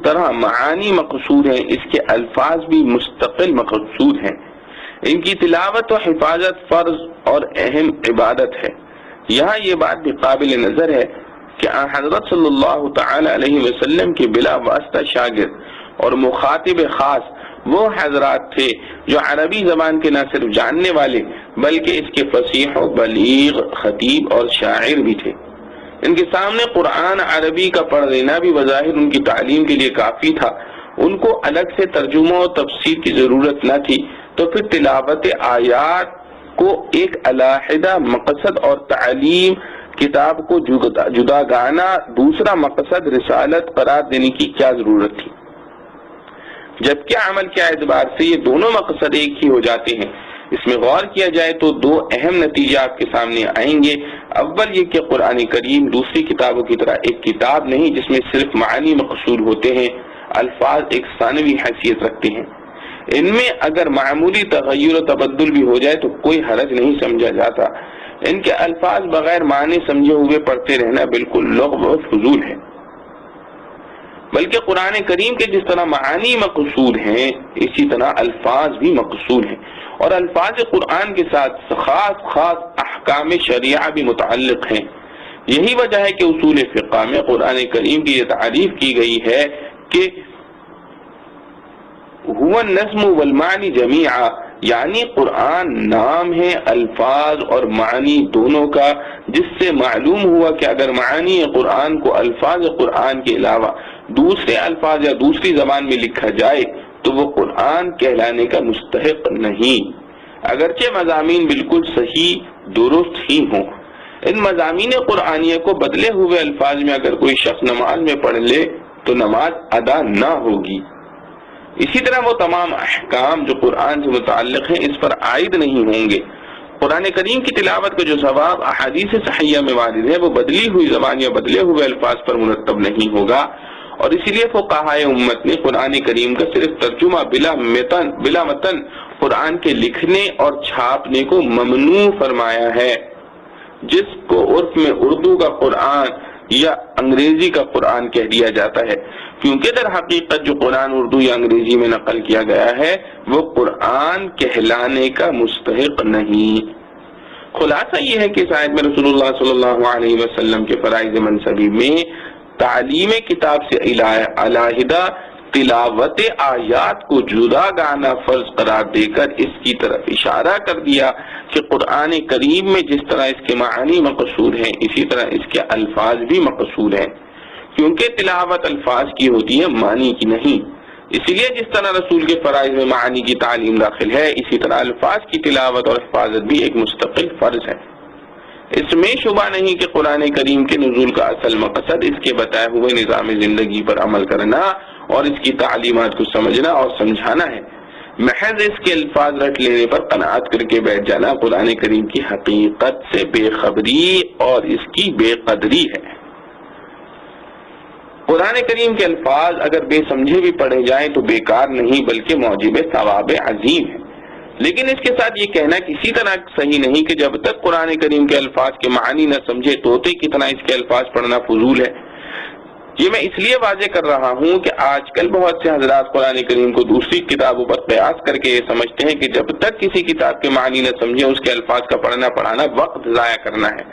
طرح معانی مقصود ہیں، اس کے الفاظ بھی مستقل مقصود ہیں۔ ان کی تلاوت و حفاظت فرض اور اہم عبادت ہے۔ یہاں یہ بات بھی قابل نظر ہے کہ حضرت صلی اللہ تعالی علیہ وسلم کے بلا واسطہ شاگرد اور مخاطب خاص وہ حضرات تھے جو عربی زبان کے نہ صرف جاننے والے بلکہ اس کے فصیح و بلیغ خطیب اور شاعر بھی تھے۔ ان کے سامنے قرآن عربی کا پڑھ لینا بھی بظاہر ان کی تعلیم کے لیے کافی تھا، ان کو الگ سے ترجمہ و تفسیر کی ضرورت نہ تھی، تو پھر تلاوت آیات کو ایک علیحدہ مقصد اور تعلیم کتاب کو جداگانہ دوسرا مقصد رسالت قرار دینے کی کیا ضرورت تھی؟ جبکہ عمل کے اعتبار سے یہ دونوں مقصد ایک ہی ہو جاتے ہیں۔ اس میں غور کیا جائے تو دو اہم نتیجے آپ کے سامنے آئیں گے۔ اول یہ کہ قرآن کریم دوسری کتابوں کی طرح ایک کتاب نہیں جس میں صرف معانی مقصود ہوتے ہیں، الفاظ ایک ثانوی حیثیت رکھتے ہیں۔ ان میں اگر معمولی تغیر و تبدل بھی ہو جائے تو کوئی حرج نہیں سمجھا جاتا۔ ان کے الفاظ بغیر معنی سمجھے ہوئے پڑھتے رہنا بالکل لغو و فضول ہے، بلکہ قرآن کریم کے جس طرح معانی مقصود ہیں اسی طرح الفاظ بھی مقصود ہیں، اور الفاظ قرآن کے ساتھ خاص احکام شریعہ بھی متعلق ہیں۔ یہی وجہ ہے کہ اصول فقہ میں قرآن کریم کی یہ تعریف کی گئی ہے کہ هو النظم والمعنی جمیعا، یعنی قرآن نام ہے الفاظ اور معنی دونوں کا، جس سے معلوم ہوا کہ اگر معنی قرآن کو الفاظ قرآن کے علاوہ دوسرے الفاظ یا دوسری زبان میں لکھا جائے تو وہ قرآن کہلانے کا مستحق نہیں، اگرچہ مضامین بالکل صحیح درست ہی ہوں۔ ان مضامین قرآنیہ کو بدلے ہوئے الفاظ میں اگر کوئی شخص نماز میں پڑھ لے تو نماز ادا نہ ہوگی۔ اسی طرح وہ تمام احکام جو قرآن سے متعلق ہیں اس پر عائد نہیں ہوں گے۔ قرآن کریم کی تلاوت کا جو ثواب احادیث صحیحہ میں وارد ہے وہ بدلی ہوئی زبان یا بدلے ہوئے الفاظ پر مرتب نہیں ہوگا، اور اسی لیے فقہائے امت نے قرآن کریم کا صرف ترجمہ بلا متن قرآن کے لکھنے اور چھاپنے کو ممنوع فرمایا ہے، جس کو عرف میں اردو کا قرآن یا انگریزی کا قرآن کہہ دیا جاتا ہے، کیونکہ در حقیقت جو قرآن اردو یا انگریزی میں نقل کیا گیا ہے وہ قرآن کہلانے کا مستحق نہیں۔ خلاصہ یہ ہے کہ اس آیت میں رسول اللہ صلی اللہ علیہ وسلم کے فرائض منصبی میں تعلیم کتاب سے علیحدہ تلاوت آیات کو جداگانہ فرض قرار دے کر اس کی طرف اشارہ کر دیا کہ قرآن کریم میں جس طرح اس کے معانی مقصود ہیں اسی طرح اس کے الفاظ بھی مقصود ہیں، کیونکہ تلاوت الفاظ کی ہوتی ہے معنی کی نہیں۔ اسی لیے جس طرح رسول کے فرائض میں معانی کی تعلیم داخل ہے اسی طرح الفاظ کی تلاوت اور حفاظت بھی ایک مستقل فرض ہے۔ اس میں شبہ نہیں کہ قرآن کریم کے نزول کا اصل مقصد اس کے بتائے ہوئے نظام زندگی پر عمل کرنا اور اس کی تعلیمات کو سمجھنا اور سمجھانا ہے۔ محض اس کے الفاظ رٹ لینے پر قناعت کر کے بیٹھ جانا قرآن کریم کی حقیقت سے بے خبری اور اس کی بے قدری ہے۔ قرآن کریم کے الفاظ اگر بے سمجھے بھی پڑھے جائیں تو بیکار نہیں بلکہ موجب ثواب عظیم ہے، لیکن اس کے ساتھ یہ کہنا کسی طرح صحیح نہیں کہ جب تک قرآن کریم کے الفاظ کے معنی نہ سمجھے طوطے کی طرح اس کے الفاظ پڑھنا فضول ہے۔ یہ میں اس لیے واضح کر رہا ہوں کہ آج کل بہت سے حضرات قرآن کریم کو دوسری کتابوں پر قیاس کر کے یہ سمجھتے ہیں کہ جب تک کسی کتاب کے معنی نہ سمجھیں اس کے الفاظ کا پڑھنا پڑھانا وقت ضائع کرنا ہے،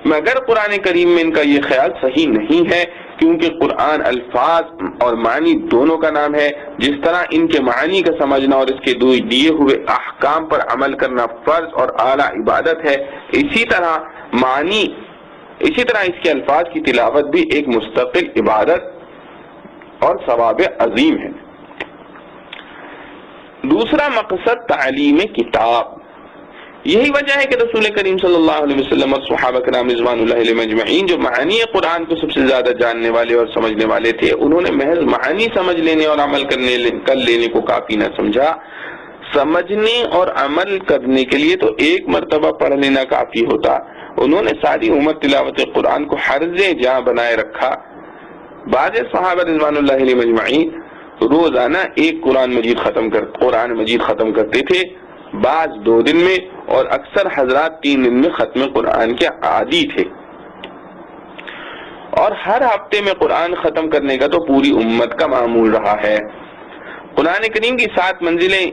مگر قرآن کریم میں ان کا یہ خیال صحیح نہیں ہے، کیونکہ قرآن الفاظ اور معنی دونوں کا نام ہے۔ جس طرح ان کے معنی کا سمجھنا اور اس کے دیے ہوئے احکام پر عمل کرنا فرض اور اعلیٰ عبادت ہے، اسی طرح اس کے الفاظ کی تلاوت بھی ایک مستقل عبادت اور ثواب عظیم ہے۔ دوسرا مقصد تعلیم کتاب۔ یہی وجہ ہے کہ رسول کریم صلی اللہ علیہ وسلم اور صحابہ کرام رضوان اللہ علیہم اجمعین جو معانی قرآن کو سب سے زیادہ جاننے والے اور سمجھنے والے تھے، انہوں نے محض معانی سمجھ لینے اور عمل کر لینے کو کافی نہ سمجھا۔ سمجھنے اور عمل کرنے کے لیے تو ایک مرتبہ پڑھ لینا کافی ہوتا۔ انہوں نے ساری عمر تلاوت قرآن کو حرز جہاں بنائے رکھا۔ بعض صحابہ رضوان اللہ علیہم اجمعین روزانہ ایک قرآن مجید ختم کرتے تھے، بعض 2 دن میں اور اکثر حضرات 3 دن میں ختم قرآن کے عادی تھے۔ اور ہر ہفتے میں قرآن ختم کرنے کا تو پوری امت کا معمول رہا ہے۔ قرآن کریم کی 7 منزلیں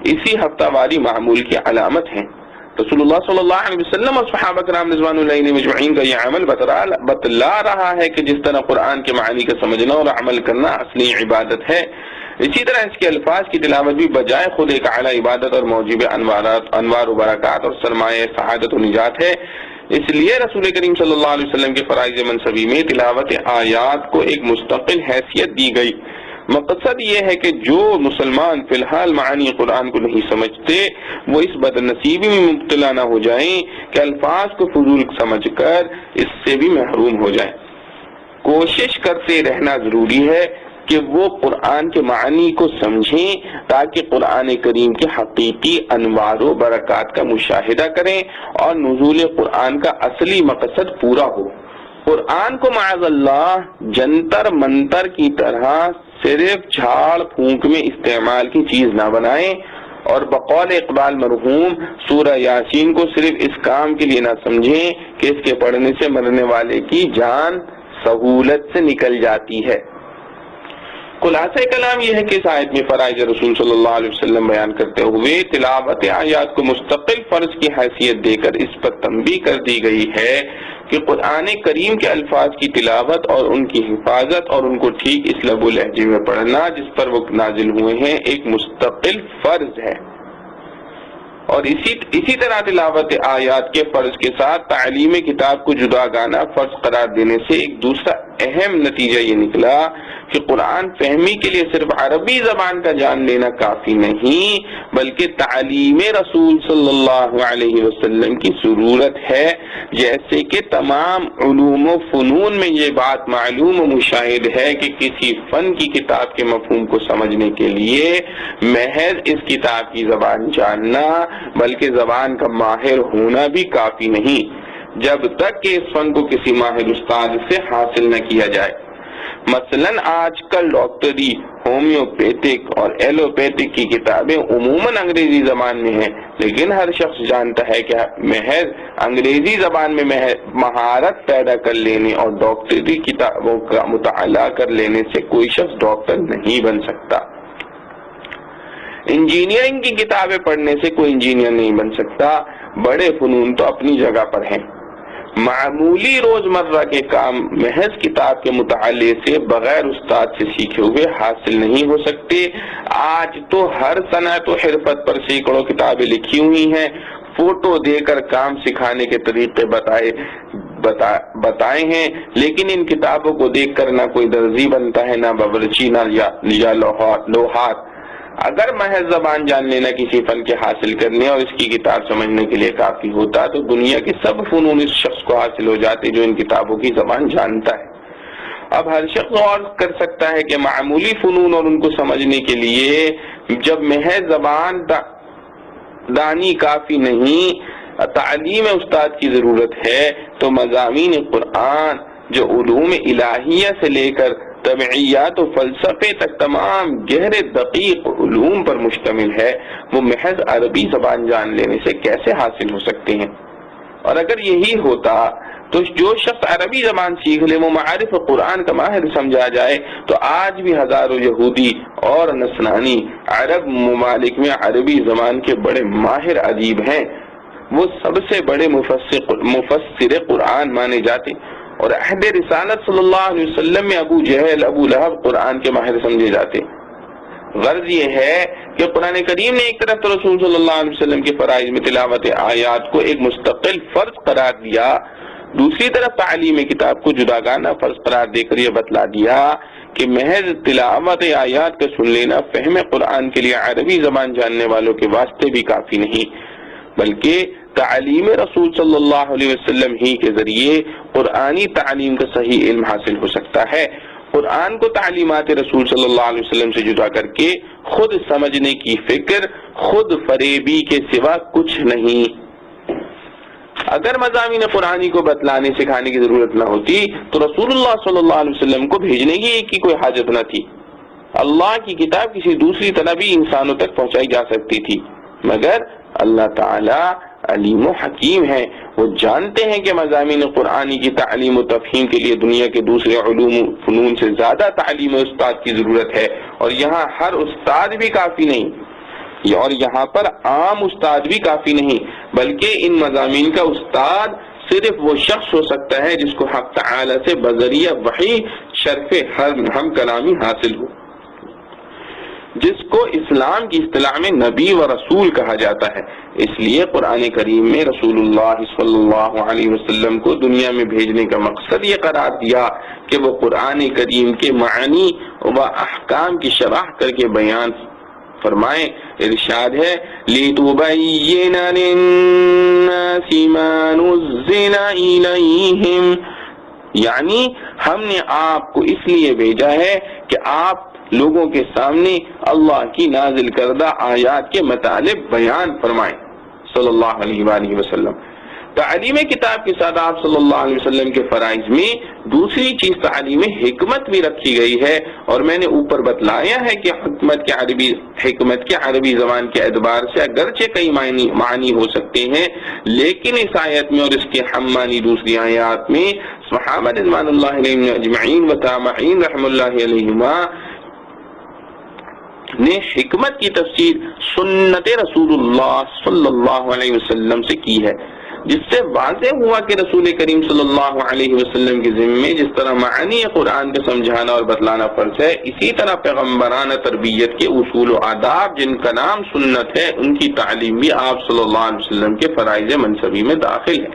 اسی ہفتہ واری معمول کی علامت ہیں۔ رسول اللہ صلی اللہ علیہ وسلم اور صحابہ کرام رضوان اللہ علیہم مجمعین کا یہ عمل بتلا رہا ہے کہ جس طرح قرآن کے معانی کا سمجھنا اور عمل کرنا اصلی عبادت ہے، اسی طرح اس کے الفاظ کی تلاوت بھی بجائے خود ایک اعلیٰ عبادت اور موجب انوار و برکات اور سرمایہ سعادت و نجات ہے۔ اس لیے رسول کریم صلی اللہ علیہ وسلم کے فرائض منصبی میں تلاوت آیات کو ایک مستقل حیثیت دی گئی۔ مقصد یہ ہے کہ جو مسلمان فی الحال معانی قرآن کو نہیں سمجھتے وہ اس بد نصیبی میں مبتلا نہ ہو جائیں کہ الفاظ کو فضول سمجھ کر اس سے بھی محروم ہو جائیں۔ کوشش کرتے رہنا ضروری ہے کہ وہ قرآن کے معانی کو سمجھیں تاکہ قرآن کریم کے حقیقی انوار و برکات کا مشاہدہ کریں اور نزول قرآن کا اصلی مقصد پورا ہو۔ قرآن کو معاذ اللہ جنتر منتر کی طرح صرف جھاڑ پھونک میں استعمال کی چیز نہ بنائیں، اور بقول اقبال مرحوم سورہ یاسین کو صرف اس کام کے لیے نہ سمجھیں کہ اس کے پڑھنے سے مرنے والے کی جان سہولت سے نکل جاتی ہے۔ خلاصہ کلام یہ ہے کہ اس آیت میں فرائض رسول صلی اللہ علیہ وسلم بیان کرتے ہوئے تلاوت آیات کو مستقل فرض کی حیثیت دے کر اس پر تنبیہ کر دی گئی ہے کہ قرآن کریم کے الفاظ کی تلاوت اور ان کی حفاظت اور ان کو ٹھیک اس لب و لہجے میں پڑھنا جس پر وہ نازل ہوئے ہیں ایک مستقل فرض ہے، اور اسی طرح تلاوت آیات کے فرض کے ساتھ تعلیم کتاب کو جداگانہ فرض قرار دینے سے ایک دوسرا اہم نتیجہ یہ نکلا کہ قرآن فہمی کے لیے صرف عربی زبان کا جان لینا کافی نہیں بلکہ تعلیم رسول صلی اللہ علیہ وسلم کی ضرورت ہے، جیسے کہ تمام علوم و فنون میں یہ بات معلوم و مشاہد ہے کہ کسی فن کی کتاب کے مفہوم کو سمجھنے کے لیے محض اس کتاب کی زبان جاننا بلکہ زبان کا ماہر ہونا بھی کافی نہیں جب تک کہ اس فن کو کسی ماہر استاد سے حاصل نہ کیا جائے۔ مثلا آج کل ڈاکٹری، ہومیوپیتھک اور ایلوپیتھک کی کتابیں عموماً انگریزی زبان میں ہیں، لیکن ہر شخص جانتا ہے کہ محض انگریزی زبان میں مہارت پیدا کر لینے اور ڈاکٹری کتابوں کا مطالعہ کر لینے سے کوئی شخص ڈاکٹر نہیں بن سکتا۔ انجینئرنگ کی کتابیں پڑھنے سے کوئی انجینئر نہیں بن سکتا۔ بڑے فنون تو اپنی جگہ پر ہیں، معمولی روزمرہ کے کام محض کتاب کے مطالعے سے بغیر استاد سے سیکھے ہوئے حاصل نہیں ہو سکتے۔ آج تو ہر صنعت و حرفت پر سینکڑوں کتابیں لکھی ہوئی ہیں، فوٹو دے کر کام سکھانے کے طریقے بتائے ہیں، لیکن ان کتابوں کو دیکھ کر نہ کوئی درزی بنتا ہے، نہ باورچی، نہ یا لوہار۔ اگر محض زبان جان لینا کسی فن کے حاصل کرنے اور اس کی کتاب سمجھنے کے لیے کافی ہوتا تو دنیا کے سب فنون اس شخص کو حاصل ہو جاتے جو ان کتابوں کی زبان جانتا ہے۔ اب ہر شخص غور کر سکتا ہے کہ معمولی فنون اور ان کو سمجھنے کے لیے جب محض زبان دانی کافی نہیں، تعلیم استاد کی ضرورت ہے، تو مضامین قرآن جو علوم الہیہ سے لے کر طبعیات و فلسفے تک تمام گہرے دقیق علوم پر مشتمل ہے، وہ محض عربی زبان جان لینے سے کیسے حاصل ہو سکتے ہیں؟ اور اگر یہی ہوتا تو جو شخص عربی زبان سیکھ لے وہ معارف قرآن کا ماہر سمجھا جائے، تو آج بھی ہزاروں یہودی اور نصرانی عرب ممالک میں عربی زبان کے بڑے ماہر ادیب ہیں، وہ سب سے بڑے مفسر قرآن مانے جاتے، اور عہد رسالت صلی اللہ علیہ وسلم میں ابو جہل، ابو لہب قرآن کے ماہر سمجھے جاتے۔ غرض یہ ہے کہ قرآن کریم نے ایک طرف تو رسول صلی اللہ علیہ وسلم کے فرائض میں تلاوت آیات کو ایک مستقل فرض قرار دیا، دوسری طرف تعلیم کتاب کو جداگانہ فرض قرار دے کر یہ بتلا دیا کہ محض تلاوت آیات کا سن لینا فہم قرآن کے لیے عربی زبان جاننے والوں کے واسطے بھی کافی نہیں، بلکہ تعلیم رسول صلی اللہ علیہ وسلم ہی کے ذریعے قرآنی تعلیم کا صحیح علم حاصل ہو سکتا ہے۔ قرآن کو تعلیمات رسول صلی اللہ علیہ وسلم سے جدا کر کے خود سمجھنے کی فکر خود فریبی کے سوا کچھ نہیں۔ اگر مضامین قرآنی کو بتلانے سکھانے کی ضرورت نہ ہوتی تو رسول اللہ صلی اللہ علیہ وسلم کو بھیجنے کی کوئی حاجت نہ تھی۔ اللہ کی کتاب کسی دوسری طرح بھی انسانوں تک پہنچائی جا سکتی تھی، مگر اللہ تعالی علیم و حکیم ہیں، وہ جانتے ہیں کہ مضامین قرآنی کی تعلیم و تفہیم کے لیے دنیا کے دوسرے علوم و فنون سے زیادہ تعلیم استاد کی ضرورت ہے، اور یہاں ہر استاد بھی کافی نہیں، اور یہاں پر عام استاد بھی کافی نہیں، بلکہ ان مضامین کا استاد صرف وہ شخص ہو سکتا ہے جس کو حق تعالی سے بذریعہ وحی شرف ہم کلامی حاصل ہو، جس کو اسلام کی اصطلاح میں نبی و رسول کہا جاتا ہے۔ اس لیے قرآن کریم میں رسول اللہ صلی اللہ علیہ وسلم کو دنیا میں بھیجنے کا مقصد یہ قرار دیا کہ وہ قرآن کریم کے معنی و احکام کی شرح کر کے بیان فرمائیں۔ ارشاد ہے لِتُبَيِّنَ لِلنَّاسِ مَا نُزِّلَ إِلَيْهِمْ، یعنی ہم نے آپ کو اس لیے بھیجا ہے کہ آپ لوگوں کے سامنے اللہ کی نازل کردہ آیات کے مطالب بیان فرمائیں صلی اللہ علیہ وآلہ وسلم۔ تعلیم کتاب کے ساتھ آپ صلی اللہ علیہ وسلم کے فرائض میں دوسری چیز تعلیم حکمت بھی رکھی گئی ہے، اور میں نے اوپر بتلایا ہے کہ حکمت کے عربی زبان کے اعتبار سے اگرچہ کئی معنی ہو سکتے ہیں، لیکن اس آیت میں اور اس کے ہم معنی دوسری آیات میں صحابہ رضوان اللہ علیہم اجمعین و تابعین رحم اللہ علیہما نے حکمت کی تفسیر سنت رسول اللہ صلی اللہ علیہ وسلم سے کی ہے، جس سے واضح ہوا کہ رسول کریم صلی اللہ علیہ وسلم کے ذمے جس طرح معانی قرآن کو سمجھانا اور بتلانا فرض ہے، اسی طرح پیغمبرانہ تربیت کے اصول و آداب جن کا نام سنت ہے، ان کی تعلیم بھی آپ صلی اللہ علیہ وسلم کے فرائض منصبی میں داخل ہے۔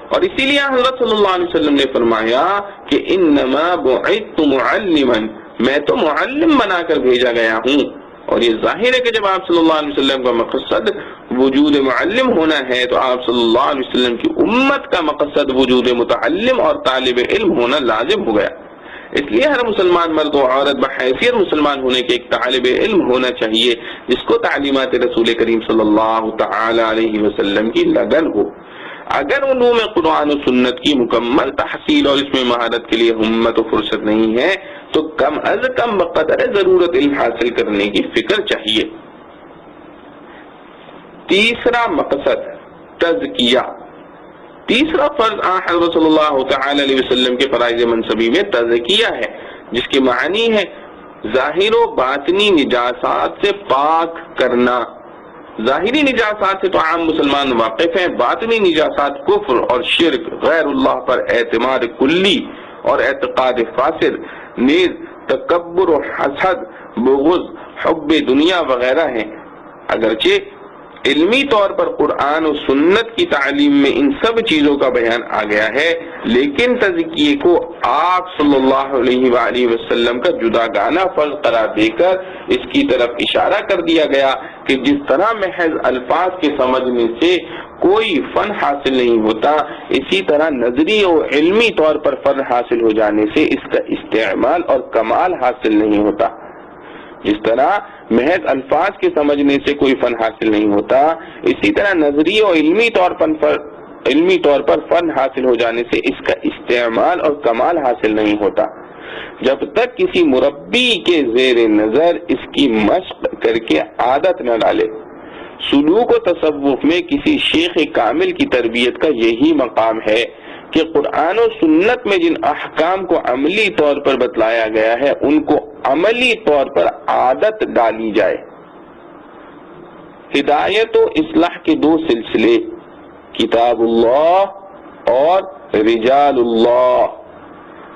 اور اسی لیے حضرت صلی اللہ علیہ وسلم نے فرمایا کہ انما بعثت معلما، میں تو معلم بنا کر بھیجا گیا ہوں، اور یہ ظاہر ہے کہ جب آپ صلی اللہ علیہ وسلم کا مقصد وجود معلم ہونا ہے تو آپ صلی اللہ علیہ وسلم کی امت کا مقصد وجود متعلم اور طالب علم ہونا لازم ہو گیا۔ اس لیے ہر مسلمان مرد و عورت بحیثیت مسلمان ہونے کے ایک طالب علم ہونا چاہیے جس کو تعلیمات رسول کریم صلی اللہ تعالی علیہ وسلم کی لگن ہو۔ اگر علوم قرآن و سنت کی مکمل تحصیل اور اس میں مہارت کے لیے ہمت و فرصت نہیں ہے تو کم از کم بقدر ضرورت علم حاصل کرنے کی فکر چاہیے۔ تیسرا مقصد تزکیہ، تیسرا فرض حضرت صلی اللہ تعالی علیہ وسلم کے فرائض منصبی میں تزکیہ ہے، جس کے معنی ہے ظاہر و باطنی نجاسات سے پاک کرنا۔ ظاہری نجاسات سے تو عام مسلمان واقف ہیں، باطنی نجاسات کفر اور شرک، غیر اللہ پر اعتماد کلی اور اعتقاد فاسد، نیز تکبر و حسد، بغض، حب دنیا وغیرہ ہیں۔ اگرچہ علمی طور پر قرآن و سنت کی تعلیم میں ان سب چیزوں کا بیان آ گیا ہے، لیکن تزکیے کو آپ صلی اللہ علیہ وآلہ وسلم کا جداگانہ فرض قرار دے کر اس کی طرف اشارہ کر دیا گیا کہ جس طرح محض الفاظ کے سمجھنے سے کوئی فن حاصل نہیں ہوتا، اسی طرح نظری و علمی طور پر فن حاصل ہو جانے سے اس کا استعمال اور کمال حاصل نہیں ہوتا۔ جس طرح محض الفاظ کے سمجھنے سے کوئی فن حاصل نہیں ہوتا، اسی طرح نظری و علمی طور پر فن حاصل ہو جانے سے اس کا استعمال اور کمال حاصل نہیں ہوتا۔ جب تک کسی مربی کے زیر نظر اس کی مشق کر کے عادت نہ ڈالے۔ سلوک و تصوف میں کسی شیخ کامل کی تربیت کا یہی مقام ہے کہ قرآن و سنت میں جن احکام کو عملی طور پر بتلایا گیا ہے ان کو عملی طور پر عادت ڈالی جائے۔ ہدایت و اصلاح کے دو سلسلے، کتاب اللہ اور رجال اللہ۔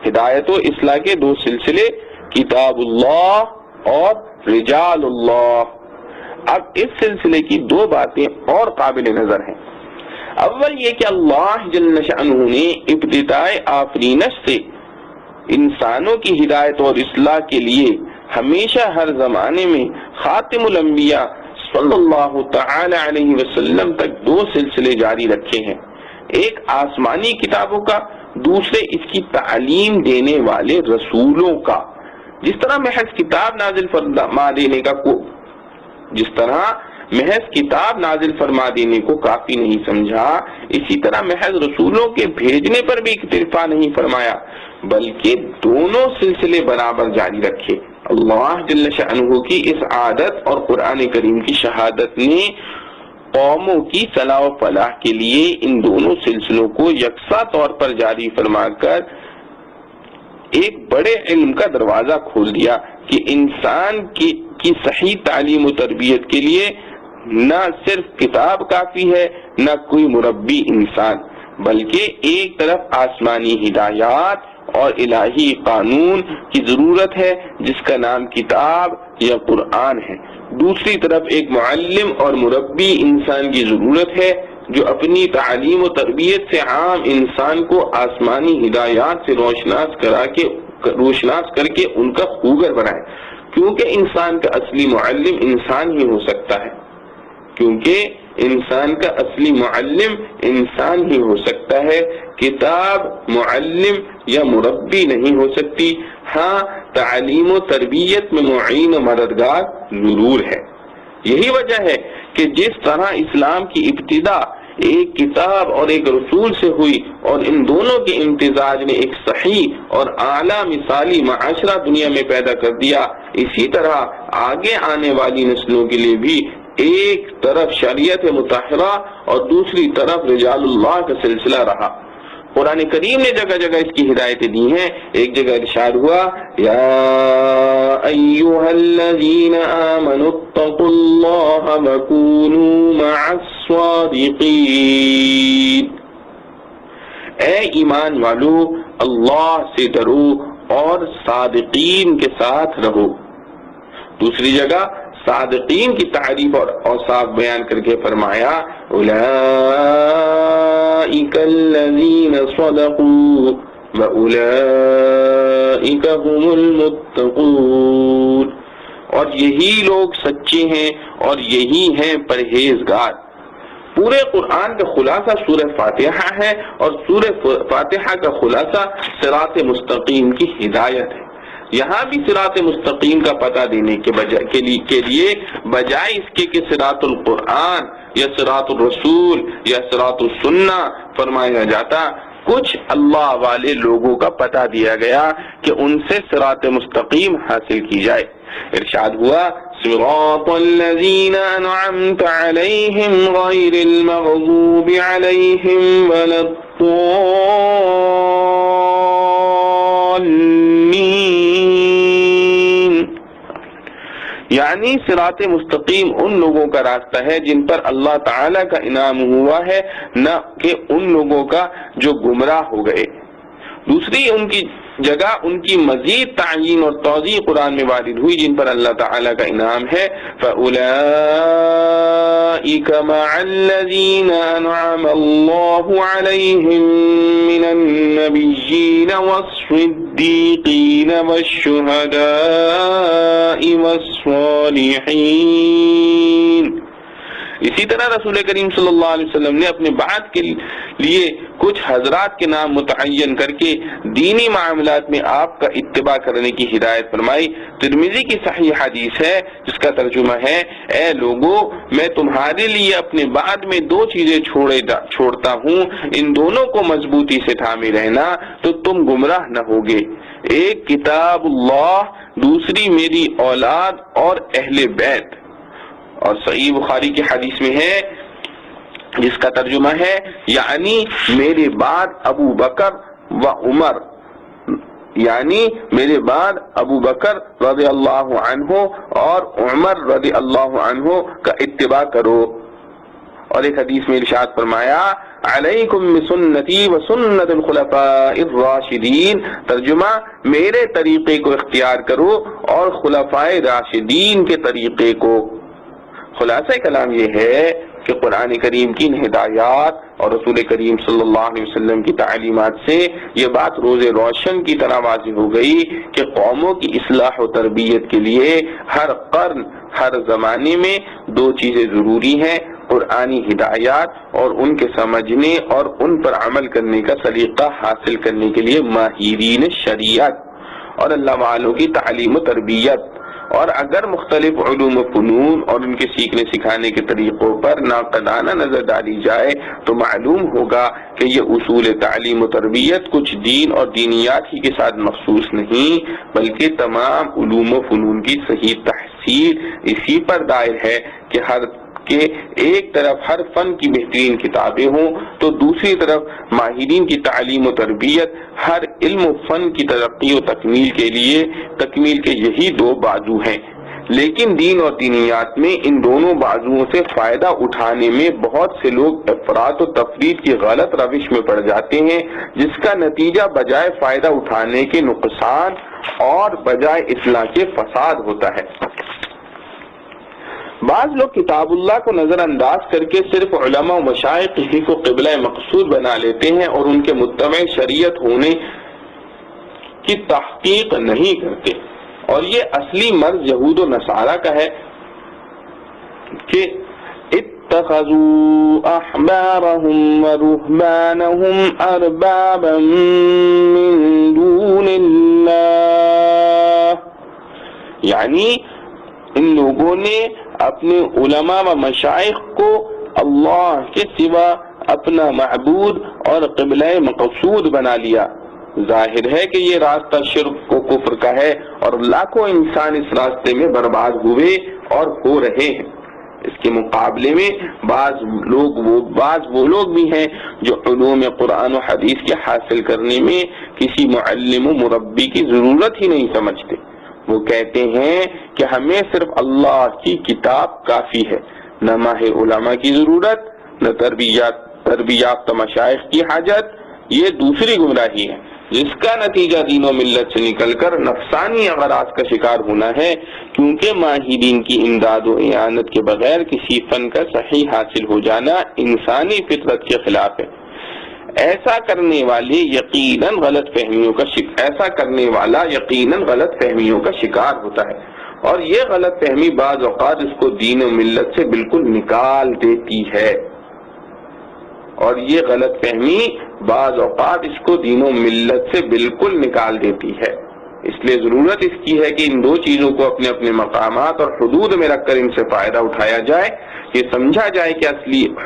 ہدایت و اصلاح کے دو سلسلے، کتاب اللہ اور رجال اللہ۔ اب اس سلسلے کی دو باتیں اور قابل نظر ہیں۔ اول یہ کہ اللہ جل شأنہ نے ابتدائے آفرینش سے انسانوں کی ہدایت اور اصلاح کے لیے ہمیشہ ہر زمانے میں خاتم الانبیاء صلی اللہ تعالی علیہ وسلم تک دو سلسلے جاری رکھے ہیں، ایک آسمانی کتابوں کا، دوسرے اس کی تعلیم دینے والے رسولوں کا۔ جس طرح محض کتاب نازل فرما دینے کو کافی نہیں سمجھا، اسی طرح محض رسولوں کے بھیجنے پر بھی اکتفا نہیں فرمایا، بلکہ دونوں سلسلے برابر جاری رکھے۔ اللہ جل شأنہ کی اس عادت اور قرآن کریم کی شہادت نے قوموں کی صلاح و فلاح کے لیے ان دونوں سلسلوں کو یکساں طور پر جاری فرما کر ایک بڑے علم کا دروازہ کھول دیا کہ انسان کی صحیح تعلیم و تربیت کے لیے نہ صرف کتاب کافی ہے نہ کوئی مربی انسان، بلکہ ایک طرف آسمانی ہدایات اور الہی قانون کی ضرورت ہے جس کا نام کتاب یا قرآن ہے، دوسری طرف ایک معلم اور مربی انسان کی ضرورت ہے جو اپنی تعلیم و تربیت سے عام انسان کو آسمانی ہدایات سے روشناس کر کے ان کا خوگر بنائے، کیونکہ انسان کا اصلی معلم انسان ہی ہو سکتا ہے، کتاب معلم یا مربی نہیں ہو سکتی، ہاں تعلیم و تربیت میں معین و مددگار ضرور ہے۔ یہی وجہ ہے کہ جس طرح اسلام کی ابتدا ایک کتاب اور ایک رسول سے ہوئی اور ان دونوں کے امتزاج نے ایک صحیح اور اعلیٰ مثالی معاشرہ دنیا میں پیدا کر دیا، اسی طرح آگے آنے والی نسلوں کے لیے بھی ایک طرف شریعت مطہرہ اور دوسری طرف رجال اللہ کا سلسلہ رہا۔ قرآن کریم نے جگہ جگہ اس کی ہدایتیں دی ہیں۔ ایک جگہ ارشاد ہوا یا ایھا الذین آمنوا اتقوا اللہ وکونوا مع الصادقین، اے ایمان والو اللہ سے ڈرو اور صادقین کے ساتھ رہو۔ دوسری جگہ صادقین کی تعریف اور اوصاف بیان کر کے فرمایا اولئک الذین صدقوا واولئک هم المتقون، اور یہی لوگ سچے ہیں اور یہی ہیں پرہیزگار۔ پورے قرآن کا خلاصہ سورہ فاتحہ ہے اور سورہ فاتحہ کا خلاصہ صراط مستقیم کی ہدایت ہے۔ یہاں بھی صراط مستقیم کا پتہ دینے کے لیے بجائے اس کے کہ صراط القرآن یا صراط الرسول یا صراط السنہ فرمایا جاتا، کچھ اللہ والے لوگوں کا پتہ دیا گیا کہ ان سے صراط مستقیم حاصل کی جائے۔ ارشاد ہوا صراط الذین انعمت علیہم غیر المغضوب علیہم ولا الضالین، یعنی صراط مستقیم ان لوگوں کا راستہ ہے جن پر اللہ تعالی کا انعام ہوا ہے، نہ کہ ان لوگوں کا جو گمراہ ہو گئے۔ دوسری ان کی جگہ ان کی مزید تعیین اور توضیح قرآن میں وارد ہوئی جن پر اللہ تعالیٰ کا انعام ہے فَأُولَئِكَ مَعَ الَّذِينَ أَنْعَمَ اللَّهُ عَلَيْهِمْ مِنَ النَّبِيِّينَ وَالصِّدِّيقِينَ وَالشُّهَدَاءِ وَالصَّالِحِينَ۔ اسی طرح رسول کریم صلی اللہ علیہ وسلم نے اپنے بعد کے لیے کچھ حضرات کے نام متعین کر کے دینی معاملات میں آپ کا اتباع کرنے کی ہدایت فرمائی۔ ترمذی کی صحیح حدیث ہے جس کا ترجمہ ہے اے لوگو میں تمہارے لیے اپنے بعد میں دو چیزیں چھوڑتا ہوں، ان دونوں کو مضبوطی سے تھامے رہنا تو تم گمراہ نہ ہوگے، ایک کتاب اللہ، دوسری میری اولاد اور اہل بیت۔ اور صحیح بخاری کی حدیث میں ہے جس کا ترجمہ ہے یعنی میرے بعد ابو بکر و عمر، یعنی میرے بعد ابو بکر رضی اللہ عنہ اور عمر رضی اللہ عنہ کا اتباع کرو۔ اور ایک حدیث میں ارشاد فرمایا علیکم بسنتی و سنت الخلفاء الراشدین، ترجمہ میرے طریقے کو اختیار کرو اور خلفائے راشدین کے طریقے کو۔ خلاصہ کلام یہ ہے کہ قرآن کریم کی ہدایات اور رسول کریم صلی اللہ علیہ وسلم کی تعلیمات سے یہ بات روز روشن کی طرح واضح ہو گئی کہ قوموں کی اصلاح و تربیت کے لیے ہر قرن ہر زمانے میں دو چیزیں ضروری ہیں، قرآنی ہدایات اور ان کے سمجھنے اور ان پر عمل کرنے کا سلیقہ حاصل کرنے کے لیے ماہرین شریعت اور اللہ والوں کی تعلیم و تربیت۔ اور اگر مختلف علوم و فنون اور ان کے سیکھنے سکھانے کے طریقوں پر ناقدانہ نظر ڈالی جائے تو معلوم ہوگا کہ یہ اصول تعلیم و تربیت کچھ دین اور دینیات ہی کے ساتھ مخصوص نہیں بلکہ تمام علوم و فنون کی صحیح تحصیل تفصیل اسی پر دائر ہے کہ ایک طرف ہر فن کی بہترین کتابیں ہوں تو دوسری طرف ماہرین کی تعلیم و تربیت ہر علم و فن کی ترقی و تکمیل کے یہی دو بازو ہیں۔ لیکن دین اور دینیات میں ان دونوں بازوؤں سے فائدہ اٹھانے میں بہت سے لوگ افراط و تفریط کی غلط روش میں پڑ جاتے ہیں، جس کا نتیجہ بجائے فائدہ اٹھانے کے نقصان اور بجائے اصلاح کے فساد ہوتا ہے۔ بعض لوگ کتاب اللہ کو نظر انداز کر کے صرف علماء و مشائخ ہی کو قبلہ مقصود بنا لیتے ہیں اور ان کے متبع شریعت ہونے کی تحقیق نہیں کرتے، اور یہ اصلی مرض یہود و نصارہ کا ہے کہ اتخذوا احبارهم ورهبانهم اربابا من دون اللہ، یعنی ان لوگوں نے اپنے علماء و مشائخ کو اللہ کے سوا اپنا معبود اور قبلہ مقصود بنا لیا۔ ظاہر ہے کہ یہ راستہ شرک و کفر کا ہے اور لاکھوں انسان اس راستے میں برباد ہوئے اور ہو رہے ہیں۔ اس کے مقابلے میں بعض وہ لوگ بھی ہیں جو علوم قرآن و حدیث کے حاصل کرنے میں کسی معلم و مربی کی ضرورت ہی نہیں سمجھتے۔ وہ کہتے ہیں کہ ہمیں صرف اللہ کی کتاب کافی ہے، نہ ماہر علماء کی ضرورت، نہ تربیت مشائخ کی حاجت۔ یہ دوسری گمراہی ہے جس کا نتیجہ دین و ملت سے نکل کر نفسانی اغراض کا شکار ہونا ہے، کیونکہ ماہرین کی امداد و اعانت کے بغیر کسی فن کا صحیح حاصل ہو جانا انسانی فطرت کے خلاف ہے۔ ایسا کرنے والا یقیناً غلط فہمیوں کا شکار ہوتا ہے، اور یہ غلط فہمی بعض اوقات اس کو دین و ملت سے بالکل نکال دیتی ہے۔ اس لیے ضرورت اس کی ہے کہ ان دو چیزوں کو اپنے اپنے مقامات اور حدود میں رکھ کر ان سے فائدہ اٹھایا جائے۔ یہ سمجھا جائے کہ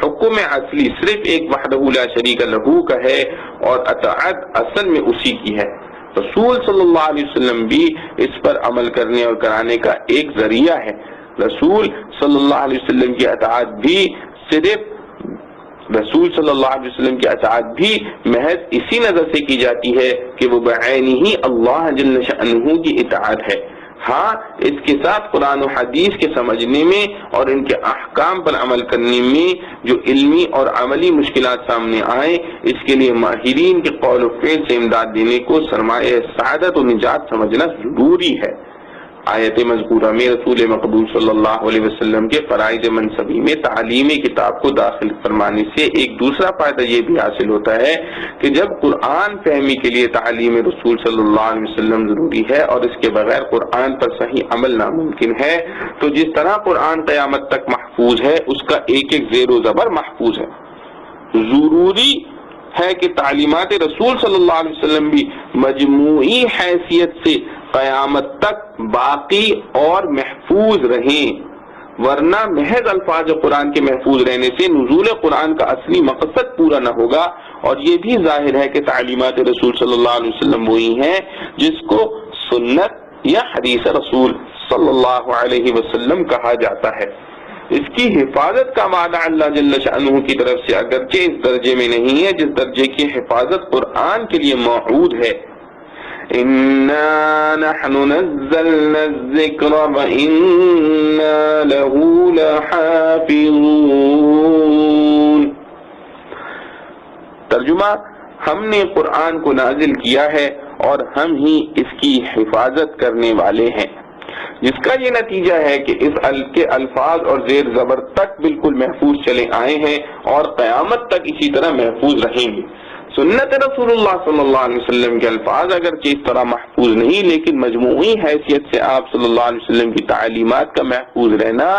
حکم اصلی صرف ایک وحدہ لا شریک لہ کا ہے اور اطاعت اصل میں اسی کی ہے۔ رسول صلی اللہ علیہ وسلم بھی اس پر عمل کرنے اور کرانے کا ایک ذریعہ ہے۔ رسول صلی اللہ علیہ وسلم کی اطاعت بھی محض اسی نظر سے کی جاتی ہے کہ وہ بعینہ ہی اللہ جل شأنہ کی اطاعت ہے۔ ہاں، اس کے ساتھ قرآن و حدیث کے سمجھنے میں اور ان کے احکام پر عمل کرنے میں جو علمی اور عملی مشکلات سامنے آئیں، اس کے لیے ماہرین کے قول و فعل سے امداد دینے کو سرمایہ سعادت و نجات سمجھنا ضروری ہے۔ آیت مذکورہ میں رسول مقبول صلی اللہ علیہ وسلم کے فرائض منصبی میں تعلیم کتاب کو داخل فرمانے سے ایک دوسرا فائدہ یہ بھی حاصل ہوتا ہے کہ جب قرآن فہمی کے لیے تعلیم رسول صلی اللہ علیہ وسلم ضروری ہے اور اس کے بغیر قرآن پر صحیح عمل ناممکن ہے، تو جس طرح قرآن قیامت تک محفوظ ہے اس کا ایک ایک زیر و زبر محفوظ ہے۔ ضروری ہے کہ تعلیمات رسول صلی اللہ علیہ وسلم بھی مجموعی حیثیت سے قیامت تک باقی اور محفوظ رہیں، ورنہ محض الفاظ قرآن کے محفوظ رہنے سے نزول قرآن کا اصلی مقصد پورا نہ ہوگا۔ اور یہ بھی ظاہر ہے کہ تعلیمات رسول صلی اللہ علیہ وسلم وہی ہیں جس کو سنت یا حدیث رسول صلی اللہ علیہ وسلم کہا جاتا ہے۔ اس کی حفاظت کا وعدہ اللہ جل شأنہ کی طرف سے اگرچہ اس درجے میں نہیں ہے جس درجے کی حفاظت قرآن کے لیے موعود ہے۔ اِنَّا نَحْنُ نَزَّلْنَا الذِّكْرَ وَإِنَّا لَهُ لَحَافِظُونَ۔ ترجمہ: ہم نے قرآن کو نازل کیا ہے اور ہم ہی اس کی حفاظت کرنے والے ہیں، جس کا یہ نتیجہ ہے کہ اس کے الفاظ اور زیر زبر تک بالکل محفوظ چلے آئے ہیں اور قیامت تک اسی طرح محفوظ رہیں گے۔ سنت رسول اللہ صلی اللہ علیہ وسلم کے الفاظ اگرچہ اس طرح محفوظ نہیں، لیکن مجموعی حیثیت سے آپ صلی اللہ علیہ وسلم کی تعلیمات کا محفوظ رہنا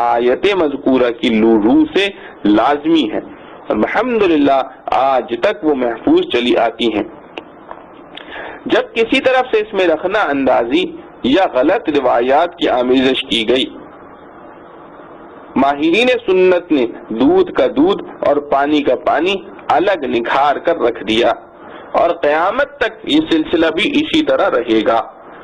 آیت مذکورہ کی روح سے لازمی ہے، اور الحمدللہ آج تک وہ محفوظ چلی آتی ہیں۔ جب کسی طرف سے اس میں رخنہ اندازی یا غلط روایات کی آمیزش کی گئی، ماہرین سنت نے دودھ کا دودھ اور پانی کا پانی الگ نکھار کر رکھ دیا، اور قیامت تک یہ سلسلہ بھی اسی طرح رہے گا۔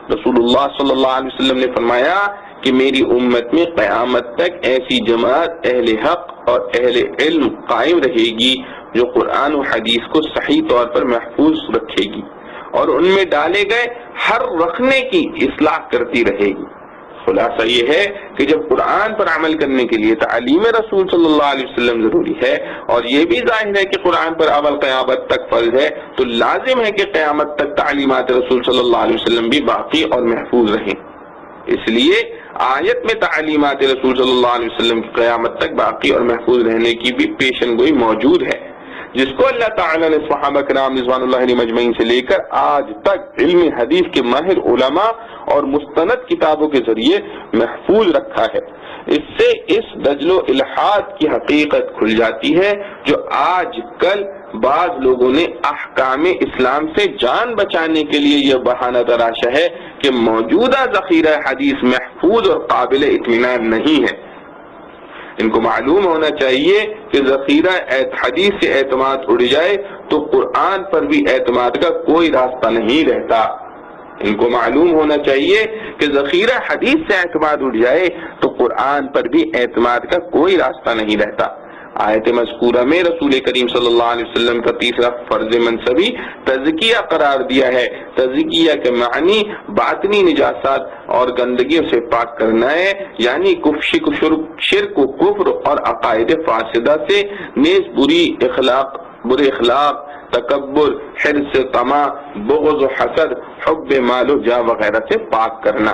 رسول اللہ صلی اللہ علیہ وسلم نے فرمایا کہ میری امت میں قیامت تک ایسی جماعت اہل حق اور اہل علم قائم رہے گی جو قرآن و حدیث کو صحیح طور پر محفوظ رکھے گی اور ان میں ڈالے گئے ہر رخنے کی اصلاح کرتی رہے گی۔ خلاصہ یہ ہے کہ جب قرآن پر عمل کرنے کے لیے تعلیم رسول صلی اللہ علیہ وسلم ضروری ہے اور یہ بھی ظاہر ہے کہ قرآن پر عمل قیامت تک فرض ہے، تو لازم ہے کہ قیامت تک تعلیمات رسول صلی اللہ علیہ وسلم بھی باقی اور محفوظ رہیں۔ اس لیے آیت میں تعلیمات رسول صلی اللہ علیہ وسلم کی قیامت تک باقی اور محفوظ رہنے کی بھی پیشن گوئی موجود ہے، جس کو اللہ تعالیٰ نے صحابہ کرام رضوان اللہ علیہم اجمعین سے لے کر آج تک علم حدیث کے ماہر علماء اور مستند کتابوں کے ذریعے محفوظ رکھا ہے۔ اس سے اس دجل و الحاد کی حقیقت کھل جاتی ہے جو آج کل بعض لوگوں نے احکام اسلام سے جان بچانے کے لیے یہ بہانہ تراشا ہے کہ موجودہ ذخیرہ حدیث محفوظ اور قابل اطمینان نہیں ہے۔ ان کو معلوم ہونا چاہیے کہ ذخیرہ حدیث سے اعتماد اڑ جائے تو قرآن پر بھی اعتماد کا کوئی راستہ نہیں رہتا۔ ان کو معلوم ہونا چاہیے کہ ذخیرہ حدیث سے اعتماد اڑ جائے تو قرآن پر بھی اعتماد کا کوئی راستہ نہیں رہتا۔ آیت مذکورہ میں رسول کریم صلی اللہ علیہ وسلم کا تیسرا فرض منصبی تزکیہ قرار دیا ہے۔ تزکیہ کے معنی باطنی نجاسات اور گندگیوں سے پاک کرنا ہے، یعنی شرک و کفر اور عقائد فاسدہ سے، نیز برے اخلاق، تکبر، حرص، طمع، بغض و حسد، حب مال و جاہ وغیرہ سے پاک کرنا۔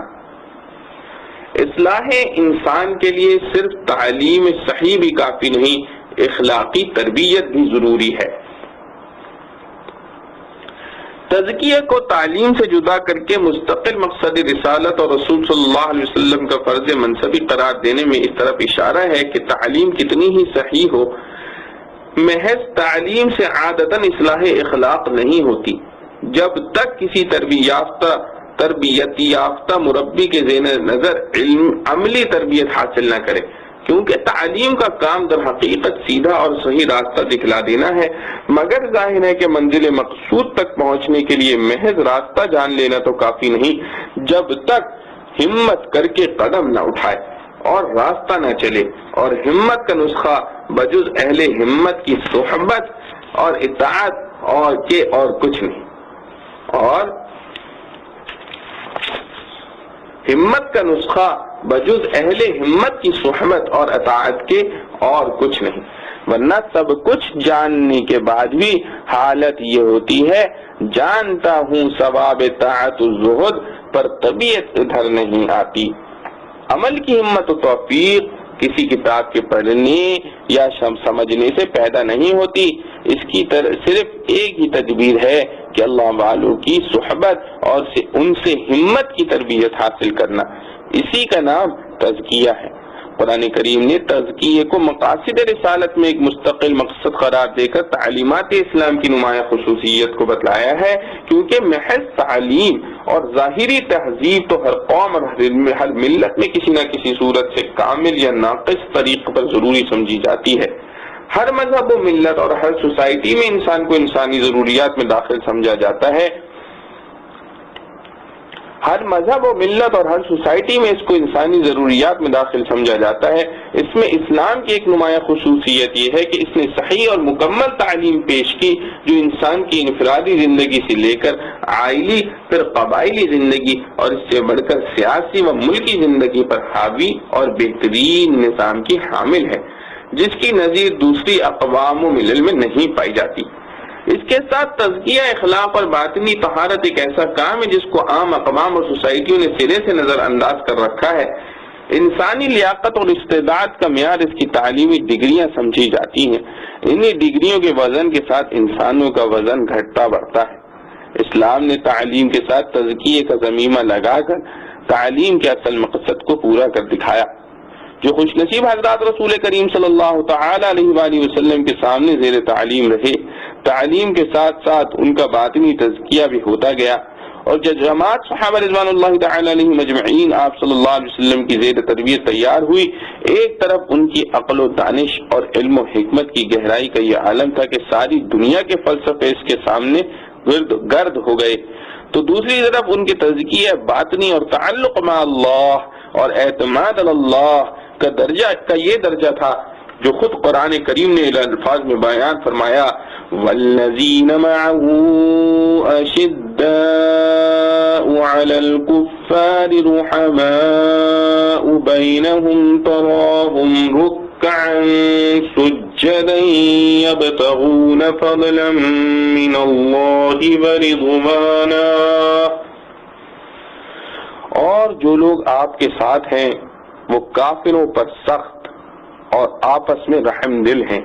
اصلاح انسان کے لیے صرف تعلیم صحیح بھی کافی نہیں، اخلاقی تربیت بھی ضروری ہے۔ تزکیہ کو تعلیم سے جدا کر کے مستقل مقصد رسالت اور رسول صلی اللہ علیہ وسلم کا فرض منصبی قرار دینے میں اس طرف اشارہ ہے کہ تعلیم کتنی ہی صحیح ہو، محض تعلیم سے عادتاً اصلاح اخلاق نہیں ہوتی جب تک کسی تربیت یافتہ مربی کے ذہن نظر عملی تربیت حاصل نہ کرے، کیونکہ تعلیم کا کام در حقیقت سیدھا اور صحیح راستہ دکھلا دینا ہے، مگر ظاہر ہے کہ منزل مقصود تک پہنچنے کے لیے محض راستہ جان لینا تو کافی نہیں جب تک ہمت کر کے قدم نہ اٹھائے اور راستہ نہ چلے۔ اور ہمت کا نسخہ بجز اہل ہمت کی صحبت اور اطاعت اور کچھ نہیں، اور ہمت کا نسخہ بجز اہل ہمت کی صحبت اور اطاعت کے اور کچھ نہیں، ورنہ سب کچھ جاننے کے بعد بھی حالت یہ ہوتی ہے جانتا ہوں ثواب طاعت الزہد پر طبیعت ادھر نہیں آتی۔ عمل کی ہمت و توفیق کسی کتاب کے پڑھنے یا سمجھنے سے پیدا نہیں ہوتی، اس کی صرف ایک ہی تدبیر ہے کہ اللہ والوں کی صحبت اور ان سے ہمت کی تربیت حاصل کرنا، اسی کا نام تزکیہ ہے۔ قرآن کریم نے تزکیے کو مقاصد رسالت میں ایک مستقل مقصد قرار دے کر تعلیمات اسلام کی نمایاں خصوصیت کو بتلایا ہے، کیونکہ محض تعلیم اور ظاہری تہذیب تو ہر قوم اور ہر ملت میں کسی نہ کسی صورت سے کامل یا ناقص طریق پر ضروری سمجھی جاتی ہے۔ ہر مذہب و ملت اور ہر سوسائٹی میں انسان کو انسانی ضروریات میں داخل سمجھا جاتا ہے، ہر مذہب و ملت اور ہر سوسائٹی میں اس کو انسانی ضروریات میں داخل سمجھا جاتا ہے۔ اس میں اسلام کی ایک نمایاں خصوصیت یہ ہے کہ اس نے صحیح اور مکمل تعلیم پیش کی جو انسان کی انفرادی زندگی سے لے کر عائلی پھر قبائلی زندگی اور اس سے بڑھ کر سیاسی و ملکی زندگی پر حاوی اور بہترین نظام کی حامل ہے، جس کی نظیر دوسری اقوام و ملل میں نہیں پائی جاتی۔ اس کے ساتھ تزکیہ اخلاق اور باطنی طہارت ایک ایسا کام ہے جس کو عام اقوام اور سوسائٹیوں نے سرے سے نظر انداز کر رکھا ہے۔ انسانی لیاقت اور استعداد کا معیار اس کی تعلیمی ڈگریاں سمجھی جاتی ہیں۔ انہی ڈگریوں کے وزن کے ساتھ انسانوں کا وزن گھٹتا بڑھتا ہے۔ اسلام نے تعلیم کے ساتھ تزکیے کا ضمیمہ لگا کر تعلیم کے اصل مقصد کو پورا کر دکھایا۔ جو خوش نصیب حضرات رسول کریم صلی اللہ تعالی علیہ وآلہ وسلم کے سامنے زیر تعلیم رہے، تعلیم کے ساتھ ساتھ ان کا باطنی تزکیہ بھی ہوتا گیا، اور جب جماعت صحابہ رضوان اللہ تعالی علیہ مجمعین آپ صلی اللہ علیہ وسلم کی زیر تربیت تیار ہوئی، ایک طرف ان کی عقل و دانش اور علم و حکمت کی گہرائی کا یہ عالم تھا کہ ساری دنیا کے فلسفے اس کے سامنے گرد ہو گئے، تو دوسری طرف ان کے تزکیہ باطنی اور تعلق مع اللہ اور اعتماد اللہ کا درجہ کا یہ درجہ تھا جو خود قرآن کریم نے الفاظ میں بیان فرمایا، والذین معه اشداء علی الکفار رحماء بینہم تراہم رکعا سجدا یبتغون فضلا من اللہ ورضوانا، اور جو لوگ آپ کے ساتھ ہیں وہ کافروں پر سخت اور آپس میں رحم دل ہیں،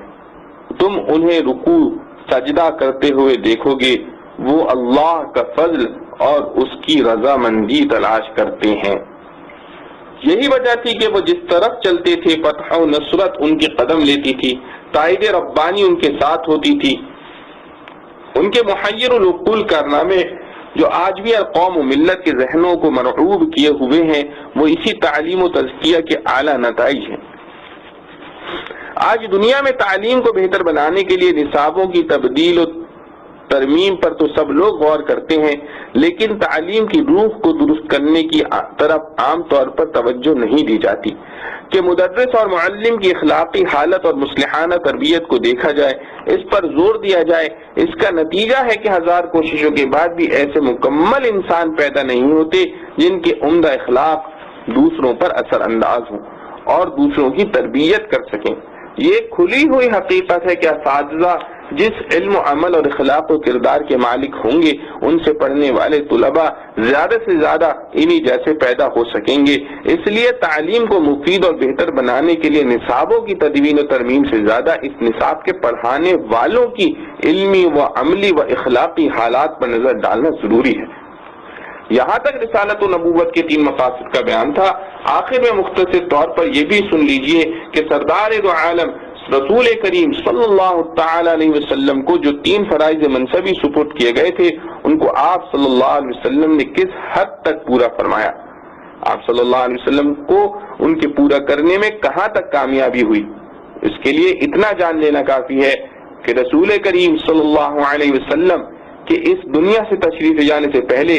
تم انہیں رکوع سجدہ کرتے ہوئے دیکھو گے، وہ اللہ کا فضل اور اس کی رضامندی تلاش کرتے ہیں۔ یہی وجہ تھی کہ وہ جس طرف چلتے تھے فتح و نصرت ان کے قدم لیتی تھی، تائید ربانی ان کے ساتھ ہوتی تھی۔ ان کے محیر العقول کارنامے جو آج بھی قوم و ملت کے ذہنوں کو مرعوب کیے ہوئے ہیں، وہ اسی تعلیم و تزکیہ کے اعلیٰ نتائج ہیں۔ آج دنیا میں تعلیم کو بہتر بنانے کے لیے نصابوں کی تبدیل و ترمیم پر تو سب لوگ غور کرتے ہیں، لیکن تعلیم کی روح کو درست کرنے کی طرف عام طور پر توجہ نہیں دی جاتی کہ مدرس اور معلم کی اخلاقی حالت اور مصلحانہ تربیت کو دیکھا جائے، اس پر زور دیا جائے۔ اس کا نتیجہ ہے کہ ہزار کوششوں کے بعد بھی ایسے مکمل انسان پیدا نہیں ہوتے جن کے عمدہ اخلاق دوسروں پر اثر انداز ہوں اور دوسروں کی تربیت کر سکیں۔ یہ کھلی ہوئی حقیقت ہے کہ اساتذہ جس علم و عمل اور اخلاق و کردار کے مالک ہوں گے، ان سے پڑھنے والے طلباء زیادہ سے زیادہ انہی جیسے پیدا ہو سکیں گے۔ اس لیے تعلیم کو مفید اور بہتر بنانے کے لیے نصابوں کی تدوین و ترمیم سے زیادہ اس نصاب کے پڑھانے والوں کی علمی و عملی و اخلاقی حالات پر نظر ڈالنا ضروری ہے۔ یہاں تک رسالت و نبوت کے 3 مقاصد کا بیان تھا۔ آخر میں مختصر طور پر یہ بھی سن لیجئے کہ سردار دو عالم رسول کریم صلی اللہ تعالی علیہ وسلم کو جو 3 فرائض منصبی سپرد کیے گئے تھے، ان کو آپ صلی اللہ علیہ وسلم نے کس حد تک پورا فرمایا؟ آپ صلی اللہ علیہ وسلم کو ان کے پورا کرنے میں کہاں تک کامیابی ہوئی؟ اس کے لیے اتنا جان لینا کافی ہے کہ رسول کریم صلی اللہ علیہ وسلم کے اس دنیا سے تشریف جانے سے پہلے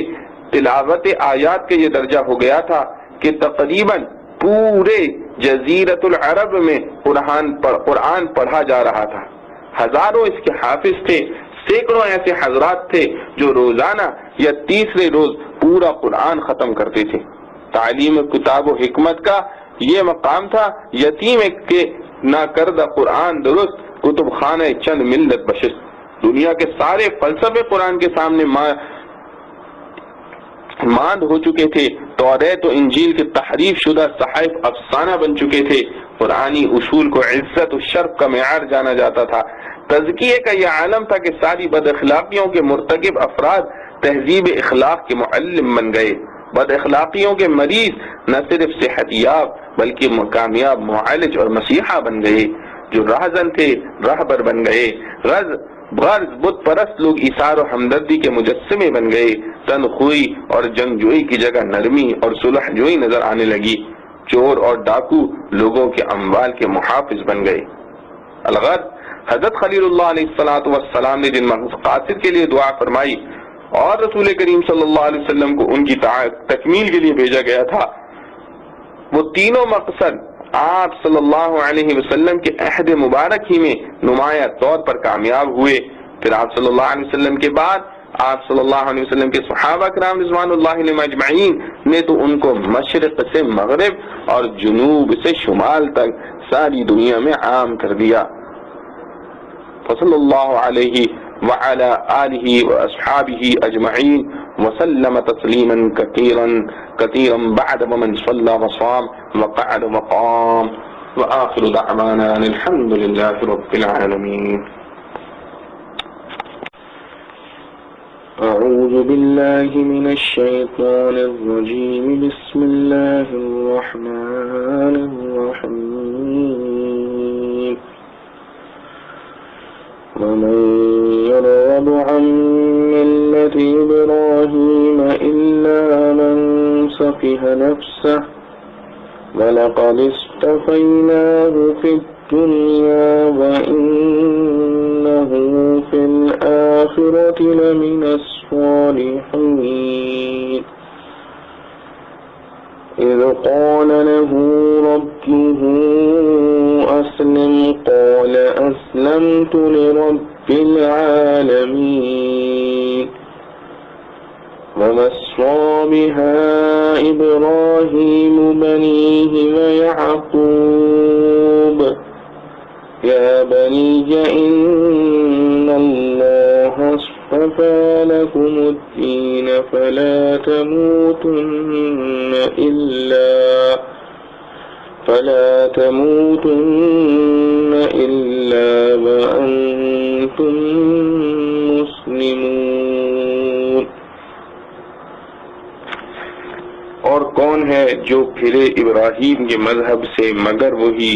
تلاوت آیات کا یہ درجہ ہو گیا تھا کہ تقریباً پورے جزیرت العرب میں قرآن پڑھا جا رہا تھا۔ ہزاروں اس کے حافظ تھے، سینکڑوں ایسے حضرات تھے جو روزانہ یا تیسرے روز پورا قرآن ختم کرتے تھے۔ تعلیم کتاب و حکمت کا یہ مقام تھا، یتیم کے نہ کردہ قرآن درست، کتب خانہ چند ملت بشست۔ دنیا کے سارے فلسفے قرآن کے سامنے ماند ہو چکے تھے، توریت و انجیل کے تحریف شدہ صحائف افسانہ بن چکے تھے، قرآنی اصول کو عزت و شرف کا معیار جانا جاتا تھا۔ تزکیے کا یہ عالم تھا کہ ساری بد اخلاقیوں کے مرتکب افراد تہذیب اخلاق کے معلم بن گئے۔ بد اخلاقیوں کے مریض نہ صرف صحت یاب بلکہ کامیاب معالج اور مسیحا بن گئے۔ جو راہزن تھے راہبر بن گئے۔ غرض بت پرست لوگ ایثار و ہمدردی کے مجسمے بن گئے۔ تنخوئی اور جنگجوئی کی جگہ نرمی اور صلح جوئی نظر آنے لگی۔ چور اور ڈاکو لوگوں کے اموال کے محافظ بن گئے۔ الغرض حضرت خلیل اللہ علیہ السلام نے جن مقاصد کے لیے دعا فرمائی اور رسول کریم صلی اللہ علیہ وسلم کو ان کی تکمیل کے لیے بھیجا گیا تھا، وہ تینوں مقصد آپ صلی اللہ علیہ وسلم کے عہد مبارک ہی میں نمایاں طور پر کامیاب ہوئے۔ پھر آپ صلی اللہ علیہ وسلم کے بعد آپ صلی اللہ علیہ وسلم کے صحابہ کرام رضوان اللہ علیہم اجمعین نے تو ان کو مشرق سے مغرب اور جنوب سے شمال تک ساری دنیا میں عام کر دیا۔ فصلی اللہ علیہ وعلى آله وأصحابه أجمعين وسلم تسليما كثيرا بعد ومن صلى وصام وقعد وقام وآخر دعوانا الحمد لله رب العالمين. أعوذ بالله من الشيطان الرجيم. بسم الله الرحمن الرحيم. ومن يرغب عن ملة إبراهيم إلا من سفه نفسه ولقد اصطفيناه في الدنيا وإنه في الآخرة لمن الصالحين. إذ قال له ربه أسلم قال أسلمت لرب العالمين ووصى بها إبراهيم بنيه ويعقوب يا بني إن الله اصطفى لكم الدين فلا تموتن إلا وأنتم مسلمون۔ اور کون ہے جو پھرے ابراہیم کے مذہب سے مگر وہی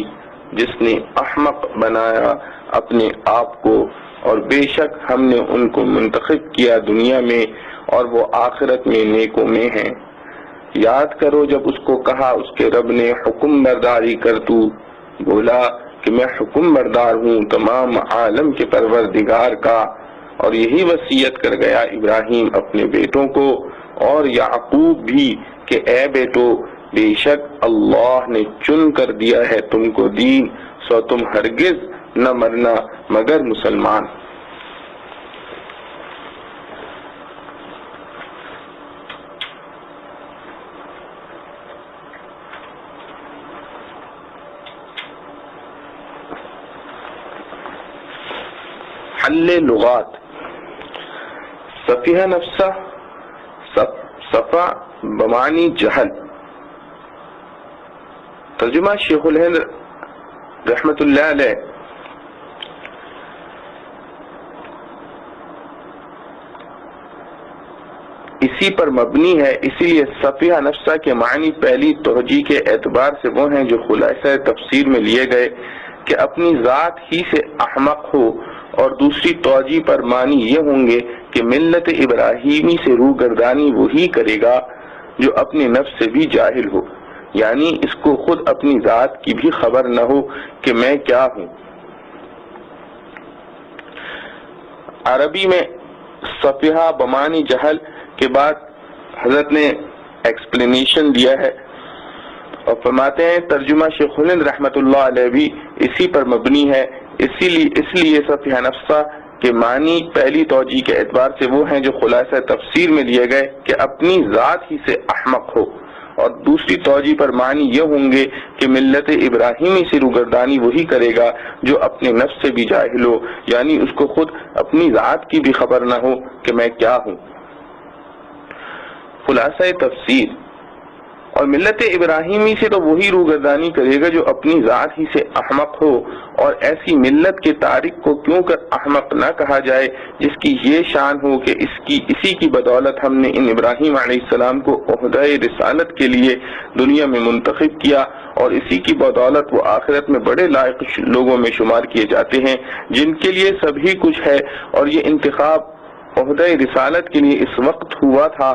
جس نے احمق بنایا اپنے آپ کو، اور بے شک ہم نے ان کو منتخب کیا دنیا میں اور وہ آخرت میں نیکوں میں ہیں۔ یاد کرو جب اس کو کہا اس کے رب نے حکم برداری کر، تو بولا کہ میں حکم بردار ہوں تمام عالم کے پروردگار کا، اور یہی وصیت کر گیا ابراہیم اپنے بیٹوں کو اور یعقوب بھی کہ اے بیٹو بے شک اللہ نے چن کر دیا ہے تم کو دین، سو تم ہرگز نہ مرنا مگر مسلمان۔ حل لغات۔ سفیہ نفسہ، صفا بمعنی جہل۔ ترجمہ شیخ الہند رحمت اللہ علیہ۔ اسی پر مبنی ہے، اسی لیے سفیہ نفسہ کے معنی پہلی توجیہ کے اعتبار سے وہ ہیں جو خلاصہ تفسیر میں لیے گئے کہ اپنی ذات ہی سے احمق ہو، اور دوسری توجیہ پر معنی یہ ہوں گے کہ ملت ابراہیمی سے روگردانی وہی کرے گا جو اپنے نفس سے بھی جاہل ہو، یعنی اس کو خود اپنی ذات کی بھی خبر نہ ہو کہ میں کیا ہوں۔ عربی میں صفیہ بمعنی جہل کے بعد حضرت نے ایکسپلینیشن دیا ہے اور فرماتے ہیں ترجمہ شیخ الہند رحمت اللہ علیہ بھی اسی پر مبنی ہے، اس لیے صفیہ نفسہ کے معنی پہلی توجیہ کے اعتبار سے وہ ہیں جو خلاصہ تفسیر میں لیے گئے کہ اپنی ذات ہی سے احمق ہو، اور دوسری توجیہ پر معنی یہ ہوں گے کہ ملت ابراہیمی سے روگردانی وہی کرے گا جو اپنے نفس سے بھی جاہل ہو، یعنی اس کو خود اپنی ذات کی بھی خبر نہ ہو کہ میں کیا ہوں۔ خلاصہ تفسیر، اور ملت ابراہیمی سے تو وہی روگردانی کرے گا جو اپنی ذات ہی سے احمق ہو، اور ایسی ملت کے تارک کو کیوں کر احمق نہ کہا جائے جس کی یہ شان ہو کہ اسی کی بدولت ہم نے ان ابراہیم علیہ السلام کو عہدہ رسالت کے لیے دنیا میں منتخب کیا، اور اسی کی بدولت وہ آخرت میں بڑے لائق لوگوں میں شمار کیے جاتے ہیں جن کے لیے سبھی کچھ ہے، اور یہ انتخاب عہدہ رسالت کے لیے اس وقت ہوا تھا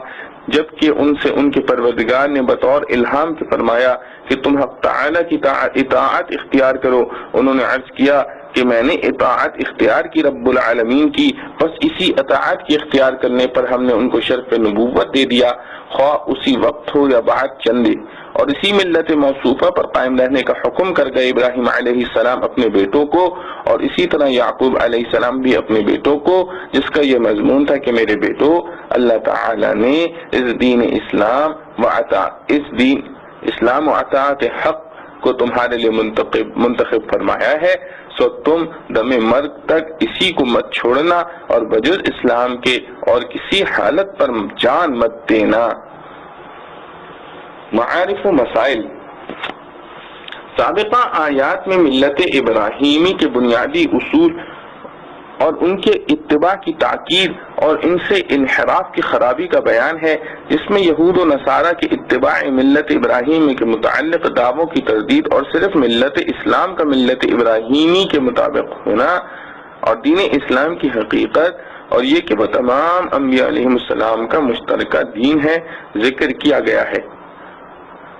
جبکہ ان سے ان کے پروردگار نے بطور الہام کے فرمایا کہ تم حق تعالی کی اطاعت اختیار کرو۔ انہوں نے عرض کیا کہ میں نے اطاعت اختیار کی رب العالمین کی، بس اسی اطاعت کی اختیار کرنے پر ہم نے ان کو شرف نبوت دے دیا، خواہ اسی وقت ہو یا بعد چندے، اور اسی ملت موصوفہ پر قائم رہنے کا حکم کر گئے ابراہیم علیہ السلام اپنے بیٹوں کو، اور اسی طرح یعقوب علیہ السلام بھی اپنے بیٹوں کو، جس کا یہ مضمون تھا کہ میرے بیٹو اللہ تعالی نے اس دین اسلام و اطاعت حق کو تمہارے لیے منتخب فرمایا ہے، سو تم دم مرگ تک اسی کو مت چھوڑنا اور بجز اسلام کے اور کسی حالت پر جان مت دینا۔ معارف و مسائل۔ سابقہ آیات میں ملت ابراہیمی کے بنیادی اصول اور ان کے اتباع کی تاکید اور ان سے انحراف کی خرابی کا بیان ہے، جس میں یہود و نصارہ کے اتباع ملت ابراہیمی کے متعلق دعووں کی تردید اور صرف ملت اسلام کا ملت ابراہیمی کے مطابق ہونا اور دین اسلام کی حقیقت اور یہ کہ وہ تمام انبیاء علیہ السلام کا مشترکہ دین ہے ذکر کیا گیا ہے۔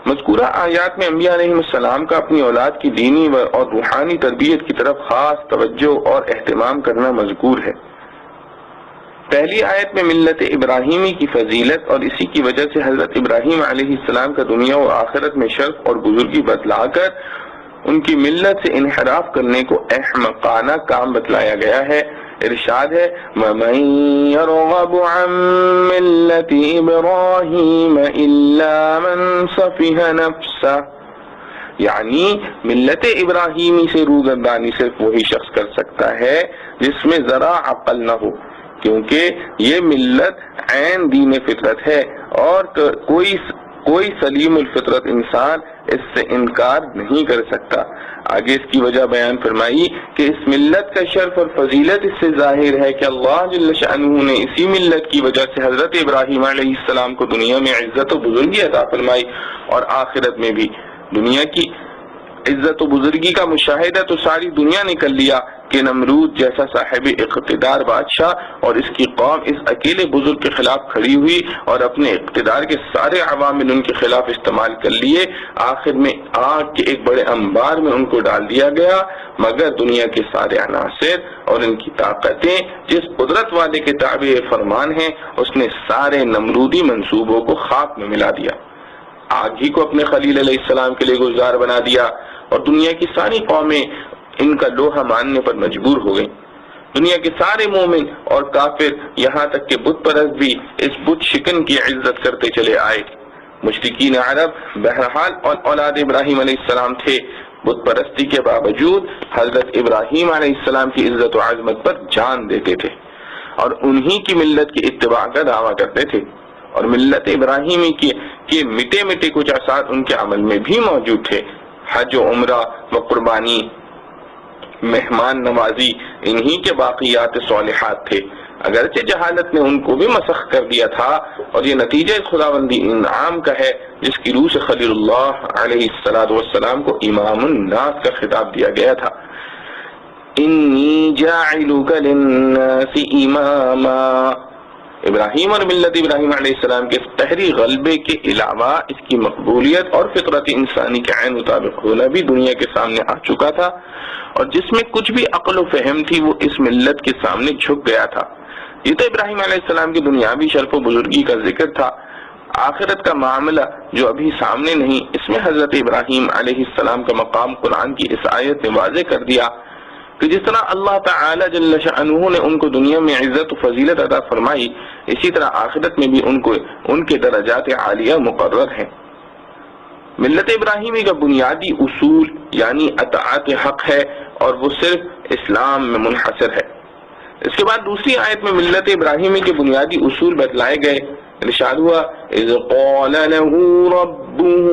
مذکورہ آیات میں انبیاء علیہ السلام کا اپنی اولاد کی دینی اور روحانی تربیت کی طرف خاص توجہ اور اہتمام کرنا مذکور ہے۔ پہلی آیت میں ملت ابراہیمی کی فضیلت اور اسی کی وجہ سے حضرت ابراہیم علیہ السلام کا دنیا و آخرت میں شرف اور بزرگی بتلا کر ان کی ملت سے انحراف کرنے کو احمقانہ کام بتلایا گیا ہے۔ ارشاد ہے وَمَن يَرْغَبُ عَن مِّلَّةِ إِبْرَاهِيمَ إِلَّا مَن صَفِحَ نَفْسَهُ، یعنی ملت ابراہیمی سے روگردانی صرف وہی شخص کر سکتا ہے جس میں ذرا عقل نہ ہو، کیونکہ یہ ملت عین دین فطرت ہے اور کوئی سلیم الفطرت انسان اس سے انکار نہیں کر سکتا۔ آگے اس کی وجہ بیان فرمائی کہ اس ملت کا شرف اور فضیلت اس سے ظاہر ہے کہ اللہ جل شأنہ نے اسی ملت کی وجہ سے حضرت ابراہیم علیہ السلام کو دنیا میں عزت و بزرگی عطا فرمائی اور آخرت میں بھی۔ دنیا کی عزت و بزرگی کا مشاہدہ تو ساری دنیا نے کر لیا کہ نمرود جیسا صاحب اقتدار بادشاہ اور اس کی قوم اس اکیلے بزرگ کے خلاف کھڑی ہوئی اور اپنے اقتدار کے سارے عوامل ان کے خلاف استعمال کر لیے، آخر میں آگ کے ایک بڑے انبار میں ان کو ڈال دیا گیا، مگر دنیا کے سارے عناصر اور ان کی طاقتیں جس قدرت والے کے تابع فرمان ہیں اس نے سارے نمرودی منصوبوں کو خاک میں ملا دیا، آگ ہی کو اپنے خلیل علیہ السلام کے لیے گلزار بنا دیا اور دنیا کی ساری قومیں ان کا لوہا ماننے پر مجبور ہو گئیں۔ دنیا کے سارے مومن اور کافر یہاں تک کہ بت پرست بھی اس بت شکن کی عزت کرتے چلے آئے۔ مشرکین عرب بہرحال اولاد ابراہیم علیہ السلام تھے، بت پرستی کے باوجود حضرت ابراہیم علیہ السلام کی عزت و عظمت پر جان دیتے تھے اور انہی کی ملت کی اتباع کا دعویٰ کرتے تھے، اور ملت ابراہیمی کے مٹے مٹے کچھ اثرات ان کے عمل میں بھی موجود تھے۔ حج و عمرہ و قربانی، مہمان نوازی انہی کے باقیات صالحات تھے، اگرچہ جہالت نے ان کو بھی مسخ کر دیا تھا، اور یہ نتیجہ خداوندی انعام کا ہے جس کی روح سے خلیل اللہ علیہ السلام کو امام الناس کا خطاب دیا گیا تھا۔ انی جاعلک للناس اماما، ابراہیم اور ملت ابراہیم علیہ السلام کے قہری غلبے کے علاوہ اس کی مقبولیت اور فطرت انسانی کے عین مطابق ہونا بھی دنیا کے سامنے آ چکا تھا، اور جس میں کچھ بھی عقل و فہم تھی وہ اس ملت کے سامنے جھک گیا تھا۔ یہ تو ابراہیم علیہ السلام کی دنیاوی شرف و بزرگی کا ذکر تھا، آخرت کا معاملہ جو ابھی سامنے نہیں، اس میں حضرت ابراہیم علیہ السلام کا مقام قرآن کی اس آیت نے واضح کر دیا کہ جس طرح اللہ تعالی جل شأنہ نے ان کو دنیا میں عزت و فضیلت عطا فرمائی، اسی طرح آخرت میں بھی ان کے درجات عالیہ مقرر ہیں۔ ملت ابراہیمی کا بنیادی اصول یعنی اطاعت حق ہے اور وہ صرف اسلام میں منحصر ہے۔ اس کے بعد دوسری آیت میں ملت ابراہیمی کے بنیادی اصول بتلائے گئے۔ ارشاد ہوا اذ قال له ربه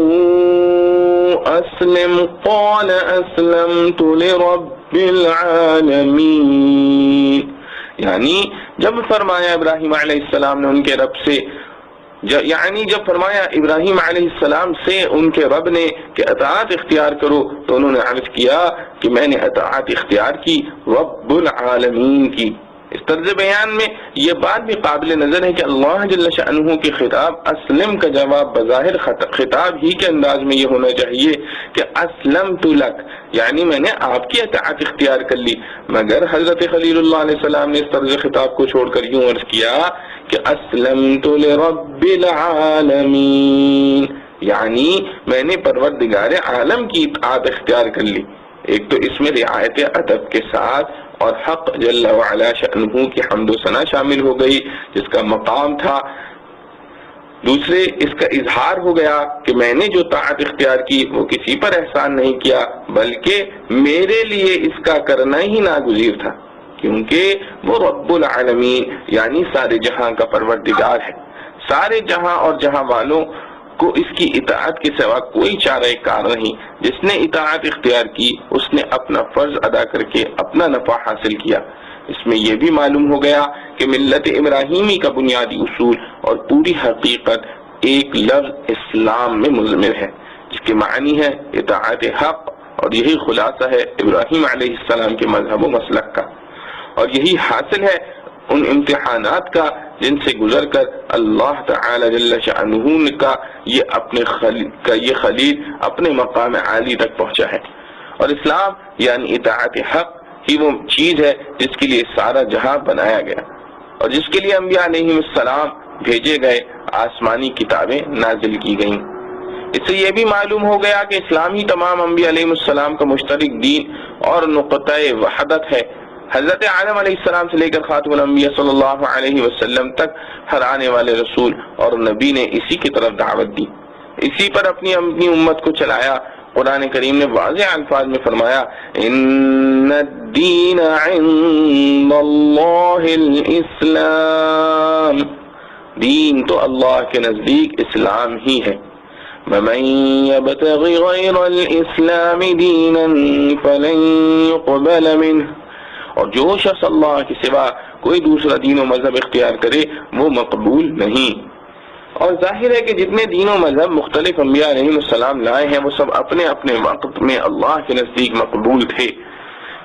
اسلم قال اسلمت لرب العالمین، یعنی جب فرمایا ابراہیم علیہ السلام نے ان کے رب سے، جب فرمایا ابراہیم علیہ السلام سے ان کے رب نے کہ اطاعت اختیار کرو، تو انہوں نے عرض کیا کہ میں نے اطاعت اختیار کی رب العالمین کی۔ اس طرز بیان میں یہ بات بھی قابل نظر ہے کہ اللہ جل شأنہ کے خطاب اسلم کا جواب بظاہر خطاب ہی کے انداز میں یہ ہونا چاہیے کہ اسلمت لک، یعنی میں نے آپ کی اطاعت اختیار کر لی، مگر حضرت خلیل اللہ علیہ السلام نے اس طرز خطاب کو چھوڑ کر یوں عرض کیا کہ اسلمت لرب العالمین، یعنی میں نے پروردگار عالم کی اطاعت اختیار کر لی۔ ایک تو اس میں رعایت ادب کے ساتھ اور حق جل وعلا شأنہ کی حمد و ثنا شامل ہو گئی جس کا مقام تھا، دوسرے اس کا اظہار ہو گیا کہ میں نے جو طاعت اختیار کی وہ کسی پر احسان نہیں کیا بلکہ میرے لیے اس کا کرنا ہی ناگزیر تھا، کیونکہ وہ رب العالمین یعنی سارے جہاں کا پروردگار ہے۔ سارے جہاں اور جہاں والوں کو اس کی اطاعت کے سوا کوئی چارہ کار نہیں۔ جس نے اطاعت اختیار کی اس نے اپنا فرض ادا کر کے اپنا نفع حاصل کیا۔ اس میں یہ بھی معلوم ہو گیا کہ ملت ابراہیمی کا بنیادی اصول اور پوری حقیقت ایک لفظ اسلام میں مضمر ہے، جس کے معنی ہے اطاعت حق، اور یہی خلاصہ ہے ابراہیم علیہ السلام کے مذہب و مسلک کا، اور یہی حاصل ہے ان امتحانات کا جن سے گزر کر اللہ تعالی جل شأنہ کا یہ خلیل اپنے مقام عالی تک پہنچا ہے۔ اور اسلام یعنی اطاعت حق ہی وہ چیز ہے جس کے لیے سارا جہاں بنایا گیا۔ اور جس کے لیے انبیاء علیہ السلام بھیجے گئے آسمانی کتابیں نازل کی گئیں۔ اس سے یہ بھی معلوم ہو گیا کہ اسلام ہی تمام انبیاء علیہ السلام کا مشترک دین اور نقطہ وحدت ہے۔ حضرت آدم علیہ السلام سے لے کر خاتم الانبیاء صلی اللہ علیہ وسلم تک ہر آنے والے رسول اور نبی نے اسی کی طرف دعوت دی، اسی پر اپنی امت کو چلایا۔ قرآن کریم نے واضح الفاظ میں فرمایا ان الدین عند اللہ الاسلام، دین تو اللہ کے نزدیک اسلام ہی ہے۔ ومن يبتغ غیر الاسلام دینا فلن يقبل منه، اور جو شخص اللہ کے سوا کوئی دوسرا دین و مذہب اختیار کرے وہ مقبول نہیں۔ اور ظاہر ہے کہ جتنے دین و مذہب مختلف انبیاء علیہ السلام لائے ہیں وہ سب اپنے اپنے وقت میں اللہ کے نزدیک مقبول تھے،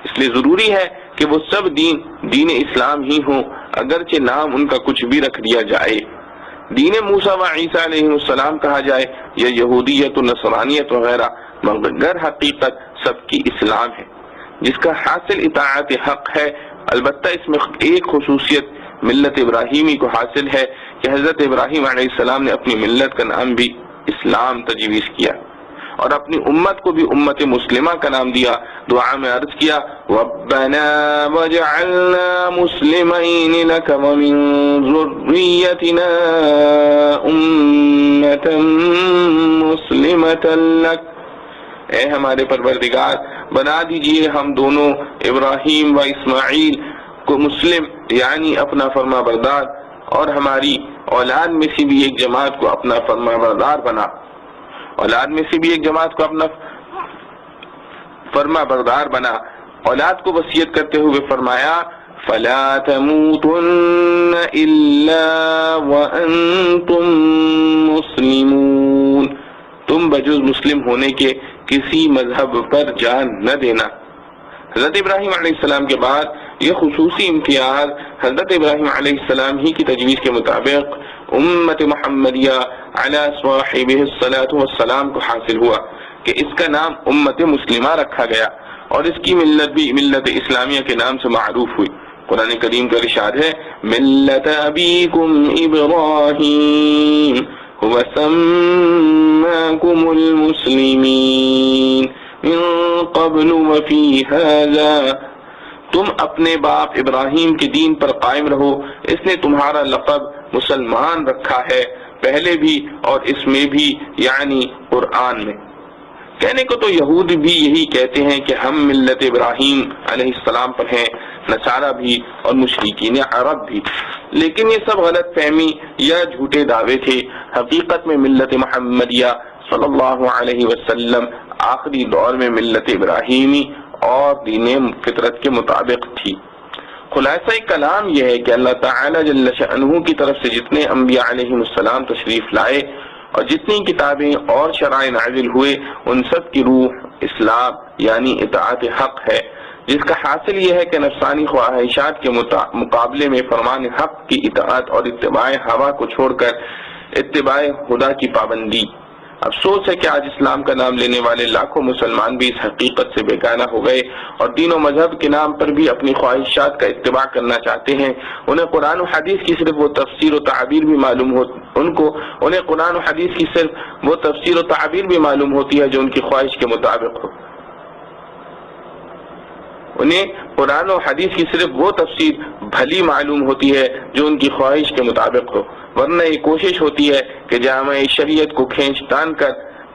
اس لیے ضروری ہے کہ وہ سب دین اسلام ہی ہوں، اگرچہ نام ان کا کچھ بھی رکھ دیا جائے، دین موسیٰ و عیسیٰ علیہ السلام کہا جائے یا یہودیت و نصرانیت وغیرہ، مگر حقیقت سب کی اسلام ہے جس کا حاصل اطاعت حق ہے۔ البتہ اس میں ایک خصوصیت ملت ابراہیمی کو حاصل ہے کہ حضرت ابراہیم علیہ السلام نے اپنی ملت کا نام بھی اسلام تجویز کیا اور اپنی امت کو بھی امت مسلمہ کا نام دیا۔ دعا میں عرض کیا ربنا وجعلنا مسلمین لک ومن ذریتنا امة مسلمة لک، اے ہمارے پروردگار بنا دیجئے ہم دونوں ابراہیم و اسماعیل کو مسلم یعنی اپنا فرما بردار، اور ہماری اولاد میں سے بھی ایک جماعت کو اپنا فرما بردار بنا، اولاد میں سے بھی ایک جماعت کو اپنا فرما بردار بنا۔ اولاد کو وصیت کرتے ہوئے فرمایا فلا تموتن الا وانتم مسلمون، تم بجز مسلم ہونے کے کسی مذہب پر جان نہ دینا۔ حضرت ابراہیم علیہ السلام کے بعد یہ خصوصی امتیاز حضرت ابراہیم علیہ السلام ہی کی تجویز کے مطابق امت محمدیہ علی صاحبہ الصلاۃ والسلام کو حاصل ہوا کہ اس کا نام امت مسلمہ رکھا گیا اور اس کی ملت بھی ملت اسلامیہ کے نام سے معروف ہوئی۔ قرآن کریم کا ارشاد ہے ملت ابیکم ابراہیم هو سماکم المسلمین من قبل وفی هذا، تم اپنے باپ ابراہیم کے دین پر قائم رہو، اس نے تمہارا لقب مسلمان رکھا ہے پہلے بھی اور اس میں بھی یعنی قرآن میں۔ کہنے کو تو یہود بھی یہی کہتے ہیں کہ ہم ملت ابراہیم علیہ السلام پر ہیں، نصارہ بھی اور مشرکین عرب بھی، لیکن یہ سب غلط فہمی یا جھوٹے دعوے تھے۔ حقیقت میں ملت محمدیہ صلی اللہ علیہ وسلم آخری دور میں ملت ابراہیمی اور دین فطرت کے مطابق تھی۔ خلاصہ کلام یہ ہے کہ اللہ تعالی جل شأنہ کی طرف سے جتنے انبیاء علیہ السلام تشریف لائے اور جتنی کتابیں اور شرائع نازل ہوئے ان سب کی روح اسلام یعنی اطاعت حق ہے، جس کا حاصل یہ ہے کہ نفسانی خواہشات کے مقابلے میں فرمان حق کی اطاعت اور اتباع ہوا کو چھوڑ کر اتباع خدا کی پابندی۔ افسوس ہے کہ آج اسلام کا نام لینے والے لاکھوں مسلمان بھی اس حقیقت سے بیگانہ ہو گئے اور دین و مذہب کے نام پر بھی اپنی خواہشات کا اتباع کرنا چاہتے ہیں۔ انہیں قرآن و حدیث کی صرف وہ تفسیر و تعبیر بھی معلوم انہیں قرآن و حدیث کی صرف وہ تفسیر و تعبیر بھی معلوم ہوتی ہے جو ان کی خواہش کے مطابق ہو، انہیں قرآن و حدیث کی صرف وہ تفسیر بھلی معلوم ہوتی ہے جو ان کی خواہش کے مطابق ہو، ورنہ یہ کوشش ہوتی ہے کہ جامع شریعت کو کھینچ تان کر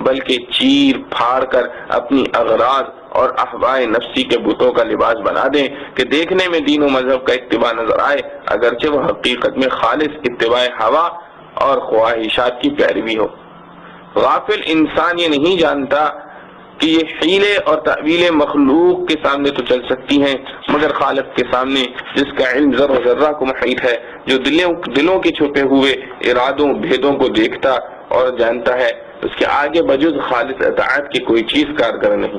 بلکہ چیر پھاڑ کر اپنی اغراض اور احواء نفسی کے بتوں کا لباس بنا دیں کہ دیکھنے میں دین و مذہب کا اتباع نظر آئے، اگرچہ وہ حقیقت میں خالص اتباع ہوا اور خواہشات کی پیروی ہو۔ غافل انسان یہ نہیں جانتا کہ یہ حیلے اور تعویلیں مخلوق کے سامنے تو چل سکتی ہیں مگر خالق کے سامنے جس کا علم ذرہ ذرہ کو محیط ہے، جو دلوں کے چھپے ہوئے ارادوں بھیدوں کو دیکھتا اور جانتا ہے، اس کے آگے بجز خالص اطاعت کی کوئی چیز کارگر نہیں۔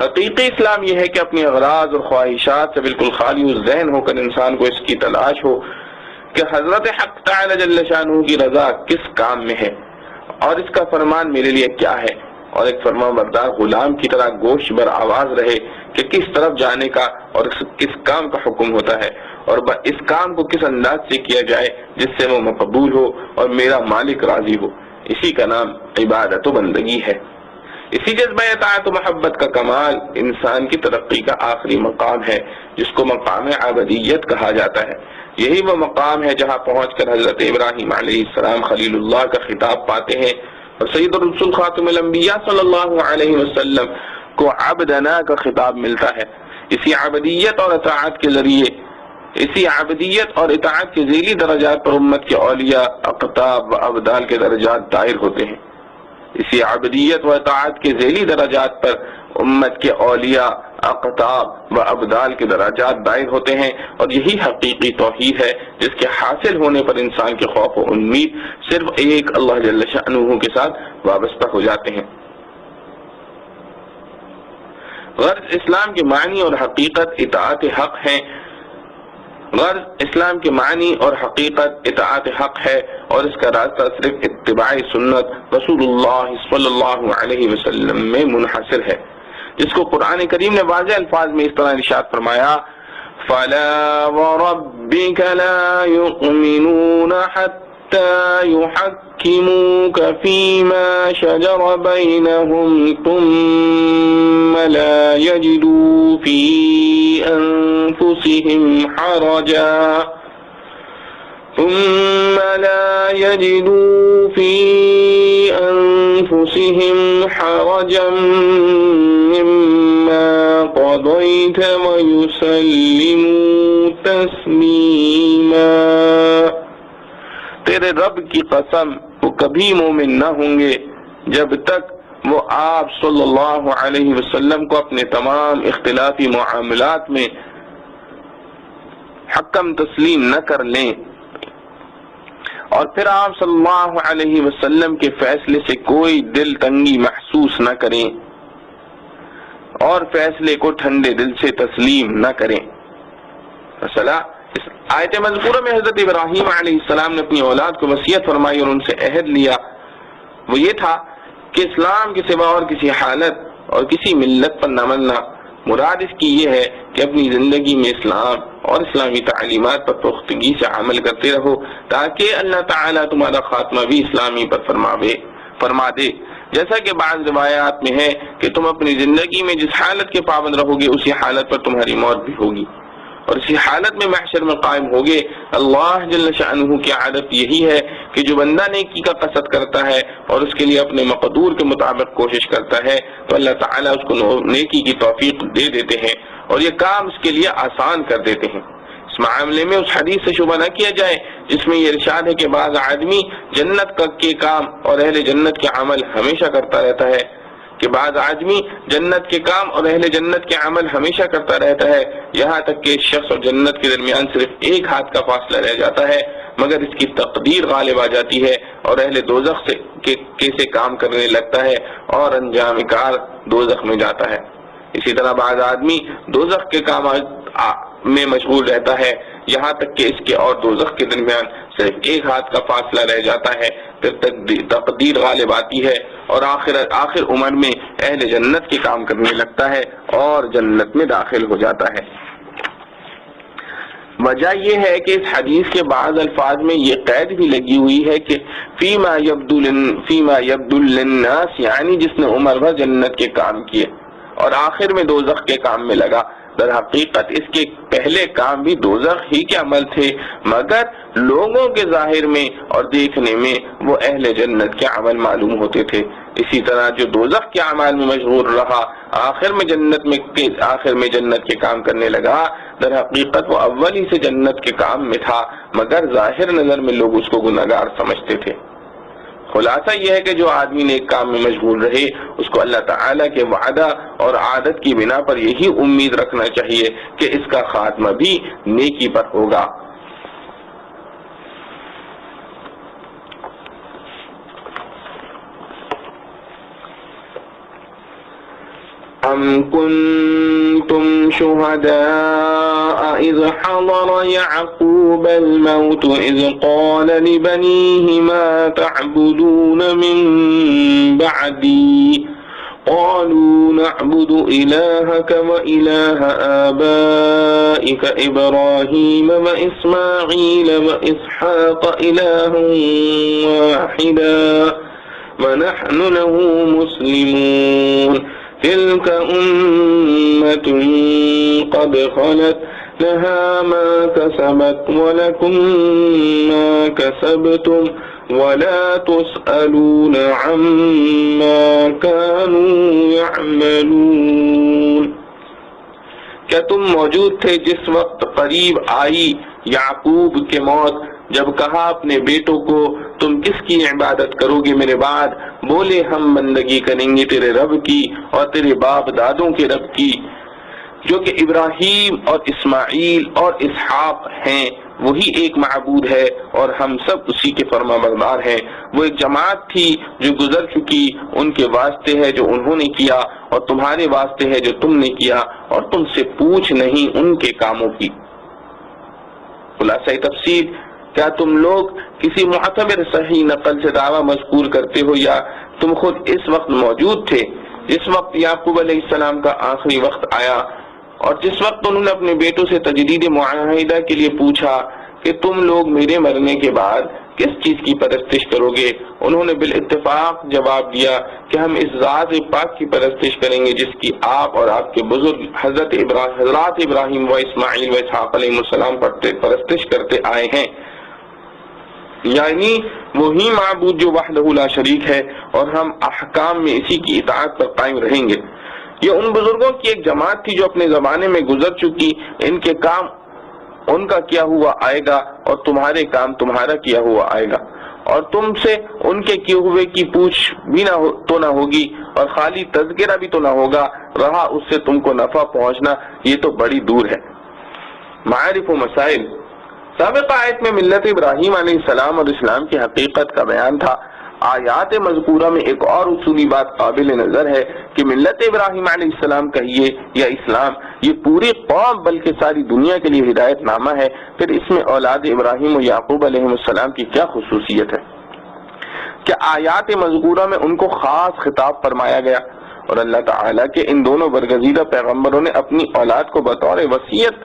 حقیقی اسلام یہ ہے کہ اپنی اغراض اور خواہشات سے بالکل خالی ذہن ہو کر انسان کو اس کی تلاش ہو کہ حضرت حق تعالی جل شانہ کی رضا کس کام میں ہے اور اس کا فرمان میرے لیے کیا ہے، اور ایک فرما بردار غلام کی طرح گوش بر آواز رہے کہ کس طرف جانے کا اور کس کام کا حکم ہوتا ہے، اور اس کام کو کس انداز سے کیا جائے جس سے وہ مقبول ہو اور میرا مالک راضی ہو، اسی کا نام عبادت و بندگی ہے۔ اسی جذبہ اطاعت و محبت کا کمال انسان کی ترقی کا آخری مقام ہے، جس کو مقام عبدیت کہا جاتا ہے۔ یہی وہ مقام ہے جہاں پہنچ کر حضرت ابراہیم علیہ السلام خلیل اللہ کا خطاب پاتے ہیں اور سید الرسول خاتم الانبیاء صلی اللہ علیہ وسلم کو عبدنا کا خطاب ملتا ہے۔ اسی عبدیت اور اطاعت کے ذریعے، اسی عبدیت اور اطاعت کے ذیلی درجات پر امت کے اولیاء، اقطاب و ابدال کے درجات دائر ہوتے ہیں۔ اسی عبدیت و اطاعت کے ذیلی درجات پر امت کے اولیاء، اقطاب و ابدال کے درجات دائر ہوتے ہیں، اور یہی حقیقی توحید ہے جس کے حاصل ہونے پر انسان کے خوف و امید صرف ایک اللہ جل شأنہ کے ساتھ وابستہ ہو جاتے ہیں۔ غرض اسلام کے معنی اور حقیقت اطاعت حق ہیں، غرض اسلام کے معنی اور حقیقت اطاعت حق ہے، اور اس کا راستہ صرف اتباع سنت رسول اللہ صلی اللہ علیہ وسلم میں منحصر ہے، جس کو قرآن کریم نے واضح الفاظ میں اس طرح ارشاد فرمایا: فَلَا وَرَبِّكَ لَا يُؤْمِنُونَ حَتَّى يُحَكِّمُوكَ فِي مَا شَجَرَ بَيْنَهُمْ ثُمَّ لَا يَجِدُوا فِي أَنفُسِهِمْ حَرَجًا مِّمَّا قَضَيْتَ وَيُسَلِّمُوا تَسْلِيمًا۔ تیرے رب کی قسم، وہ کبھی مومن نہ ہوں گے جب تک وہ آپ صلی اللہ علیہ وسلم کو اپنے تمام اختلافی معاملات میں حکم تسلیم نہ کر لیں، اور پھر آپ صلی اللہ علیہ وسلم کے فیصلے سے کوئی دل تنگی محسوس نہ کریں اور فیصلے کو ٹھنڈے دل سے تسلیم نہ کریں۔ مثلا اس آیت مذکورہ میں حضرت ابراہیم علیہ السلام نے اپنی اولاد کو وصیت فرمائی اور ان سے عہد لیا، وہ یہ تھا کہ اسلام کے سوا اور کسی حالت اور کسی ملت پر نہ مرنا۔ مراد اس کی یہ ہے کہ اپنی زندگی میں اسلام اور اسلامی تعلیمات پر پختگی سے عمل کرتے رہو، تاکہ اللہ تعالیٰ تمہارا خاتمہ بھی اسلامی پر فرما دے۔ جیسا کہ بعض روایات میں ہے کہ تم اپنی زندگی میں جس حالت کے پابند رہو گے اسی حالت پر تمہاری موت بھی ہوگی، اور اسی حالت میں محشر میں قائم ہوگے۔ اللہ جل شأنہ کی عادت یہی ہے کہ جو بندہ نیکی کا قصد کرتا ہے اور اس کے لیے اپنے مقدور کے مطابق کوشش کرتا ہے تو اللہ تعالیٰ اس کو نیکی کی توفیق دے دیتے ہیں اور یہ کام اس کے لیے آسان کر دیتے ہیں۔ اس معاملے میں اس حدیث سے شبہ نہ کیا جائے جس میں یہ ارشاد ہے کہ بعض آدمی جنت کے کام اور اہل جنت کے عمل ہمیشہ کرتا رہتا ہے، کہ بعض آدمی جنت کے کام اور اہل جنت کے عمل ہمیشہ کرتا رہتا ہے، یہاں تک کہ شخص اور جنت کے درمیان صرف ایک ہاتھ کا فاصلہ رہ جاتا ہے، مگر اس کی تقدیر غالب آ جاتی ہے اور اہل دوزخ سے کام کرنے لگتا ہے اور انجام کار دوزخ میں جاتا ہے۔ اسی طرح بعض آدمی دوزخ کے کام میں مشغول رہتا ہے، یہاں تک کہ اس کے اور دوزخ کے درمیان صرف ایک ہاتھ کا فاصلہ رہ جاتا ہے، پھر تقدیر غالب آتی ہے اور آخر عمر میں اہل جنت کے کام کرنے لگتا ہے اور جنت میں داخل ہو جاتا ہے۔ وجہ یہ ہے کہ اس حدیث کے بعض الفاظ میں یہ قید بھی لگی ہوئی ہے کہ فیما یبدو للناس، یعنی جس نے عمر بھر جنت کے کام کیے اور آخر میں دوزخ کے کام میں لگا۔ در حقیقت اس کے پہلے کام بھی دوزخ ہی کے عمل تھے، مگر لوگوں کے ظاہر میں اور دیکھنے میں وہ اہل جنت کے عمل معلوم ہوتے تھے۔ اسی طرح جو دوزخ کے اعمال میں مشغول رہا آخر میں جنت کے کام کرنے لگا، در حقیقت وہ اول ہی سے جنت کے کام میں تھا، مگر ظاہر نظر میں لوگ اس کو گناہگار سمجھتے تھے۔ خلاصہ یہ ہے کہ جو آدمی نیک کام میں مشغول رہے اس کو اللہ تعالیٰ کے وعدہ اور عادت کی بنا پر یہی امید رکھنا چاہیے کہ اس کا خاتمہ بھی نیکی پر ہوگا۔ أَمْ كُنْتُمْ شُهَدَاءَ إِذْ حَضَرَ يَعْقُوبَ الْمَوْتُ إِذْ قَالَ لِبَنِيهِ مَا تَعْبُدُونَ مِنْ بَعْدِي قالوا نعبد إلهك وإله آبائك إبراهيم وإسماعيل وإسحاق إلها واحدا ونحن له مسلمون تلك أمة قد خلت لها ما كسبت ولكم ما كسبتم ولا تسألون عما كانوا يعملون۔ کیا تم موجود تھے جس وقت قریب آئی یعقوب کے موت، جب کہا اپنے بیٹوں کو تم کس کی عبادت کرو گے میرے بعد؟ بولے ہم بندگی کریں گے تیرے رب کی اور تیرے باپ دادوں کے رب کی، جو کہ ابراہیم اور اسماعیل اور اسحاق ہیں، وہی ایک معبود ہے اور ہم سب اسی کے فرما بردار ہیں۔ وہ ایک جماعت تھی جو گزر چکی، ان کے واسطے ہے جو انہوں نے کیا اور تمہارے واسطے ہے جو تم نے کیا، اور تم سے پوچھ نہیں ان کے کاموں کی۔ خلاصہ تفسیر، کیا تم لوگ کسی معتبر صحیح نقل سے دعویٰ مذکور کرتے ہو یا تم خود اس وقت موجود تھے جس وقت یعقوب علیہ السلام کا آخری وقت آیا اور جس وقت انہوں نے اپنے بیٹوں سے تجدید معاہدہ کے لیے پوچھا کہ تم لوگ میرے مرنے کے بعد کس چیز کی پرستش کرو گے؟ انہوں نے بالاتفاق جواب دیا کہ ہم اس ذات پاک کی پرستش کریں گے جس کی آپ اور آپ کے بزرگ حضرات ابراہیم و اسماعیل و اسحاق علیہ السلام پرستش کرتے آئے ہیں، یعنی وہی معبود جو وحدہ لا شریک ہے، اور ہم احکام میں اسی کی اطاعت پر قائم رہیں گے۔ یہ ان بزرگوں کی ایک جماعت تھی جو اپنے زمانے میں گزر چکی، ان کے کام ان کا کیا ہوا آئے گا اور تمہارے کام تمہارا کیا ہوا آئے گا، اور تم سے ان کے کیے ہوئے کی پوچھ بھی تو نہ ہوگی اور خالی تذکرہ بھی تو نہ ہوگا، رہا اس سے تم کو نفع پہنچنا یہ تو بڑی دور ہے۔ معارف و مسائل، سابقہ آیت میں ملت ابراہیم علیہ السلام اور اسلام کی حقیقت کا بیان تھا۔ آیات مذکورہ میں ایک اور اصولی بات قابل نظر ہے کہ ملت ابراہیم علیہ السلام کہیے یا اسلام، یہ پوری قوم بلکہ ساری دنیا کے لیے ہدایت نامہ ہے۔ پھر اس میں اولاد ابراہیم و یعقوب علیہ السلام کی کیا خصوصیت ہے؟ کیا آیات مذکورہ میں ان کو خاص خطاب فرمایا گیا اور اللہ تعالیٰ کے ان دونوں برگزیدہ پیغمبروں نے اپنی اولاد کو بطور وصیت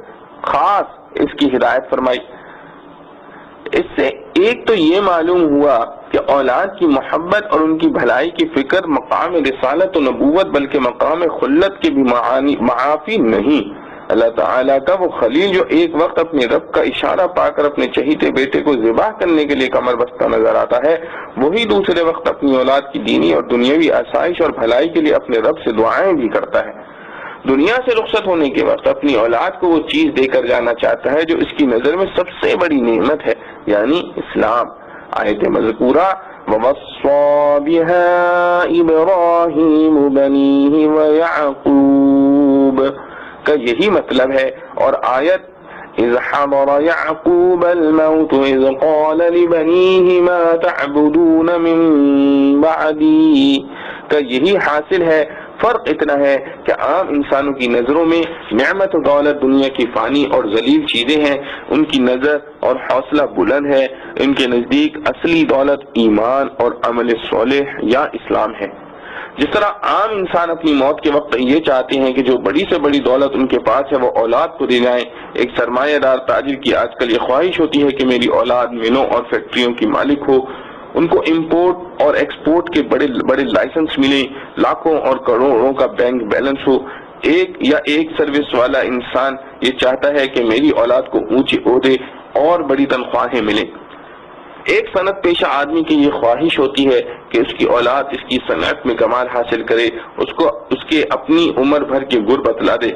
خاص اس کی ہدایت فرمائی؟ اس سے ایک تو یہ معلوم ہوا کہ اولاد کی محبت اور ان کی بھلائی کی فکر مقام رسالت و نبوت بلکہ مقام خلت کے بھی معافی نہیں۔ اللہ تعالیٰ کا وہ خلیل جو ایک وقت اپنے رب کا اشارہ پا کر اپنے چہیتے بیٹے کو ذبح کرنے کے لیے کمر بستہ نظر آتا ہے، وہی دوسرے وقت اپنی اولاد کی دینی اور دنیاوی آسائش اور بھلائی کے لیے اپنے رب سے دعائیں بھی کرتا ہے۔ دنیا سے رخصت ہونے کے وقت اپنی اولاد کو وہ چیز دے کر جانا چاہتا ہے جو اس کی نظر میں سب سے بڑی نعمت ہے، یعنی اسلام۔ آیت مذکورہ وَوَصَّى بِهَا إِبْرَاهِيمُ بَنِيهِ وَيَعْقُوبَ کا یہی مطلب ہے، اور آیت اِذْ حَضَرَ يَعْقُوبَ الْمَوْتُ اِذْ قَالَ لِبَنِيهِ مَا تَعْبُدُونَ مِن بَعْدِي کا یہی حاصل ہے۔ فرق اتنا ہے کہ عام انسانوں کی نظروں میں نعمت و دولت دنیا کی فانی اور ذلیل چیزیں ہیں، ان کی نظر اور حوصلہ بلند ہے، ان کے نزدیک اصلی دولت ایمان اور عمل صالح یا اسلام ہے۔ جس طرح عام انسان اپنی موت کے وقت یہ چاہتے ہیں کہ جو بڑی سے بڑی دولت ان کے پاس ہے وہ اولاد کو دے جائیں، ایک سرمایہ دار تاجر کی آج کل یہ خواہش ہوتی ہے کہ میری اولاد ملوں اور فیکٹریوں کی مالک ہو، ان کو امپورٹ اور ایکسپورٹ کے بڑے بڑے لائسنس ملیں، لاکھوں اور کروڑوں کا بینک بیلنس ہو۔ ایک سروس والا انسان یہ چاہتا ہے کہ میری اولاد کو اونچے عہدے اور بڑی تنخواہیں ملیں۔ ایک صنعت پیشہ آدمی کی یہ خواہش ہوتی ہے کہ اس کی اولاد اس کی صنعت میں کمال حاصل کرے، اس کے اپنی عمر بھر کے گر بتلا دے۔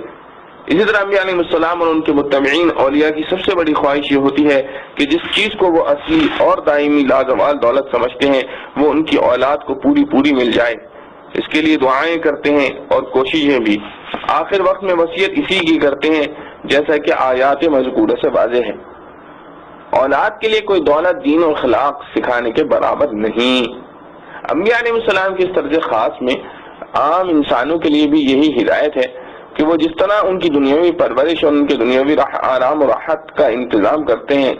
اسی طرح انبیاء علیہ السلام اور ان کے متبعین اولیاء کی سب سے بڑی خواہش یہ ہوتی ہے کہ جس چیز کو وہ اصلی اور دائمی لازوال دولت سمجھتے ہیں وہ ان کی اولاد کو پوری مل جائے۔ اس کے لیے دعائیں کرتے ہیں اور کوششیں بھی، آخر وقت میں وصیت اسی کی کرتے ہیں جیسا کہ آیات مذکورہ سے واضح ہے۔ اولاد کے لیے کوئی دولت دین و اخلاق سکھانے کے برابر نہیں۔ انبیاء علیہ السلام کی اس طرز خاص میں عام انسانوں کے لیے بھی یہی ہدایت ہے کہ وہ جس طرح ان کی دنیاوی پرورش اور ان کے دنیاوی آرام و راحت کا انتظام کرتے ہیں،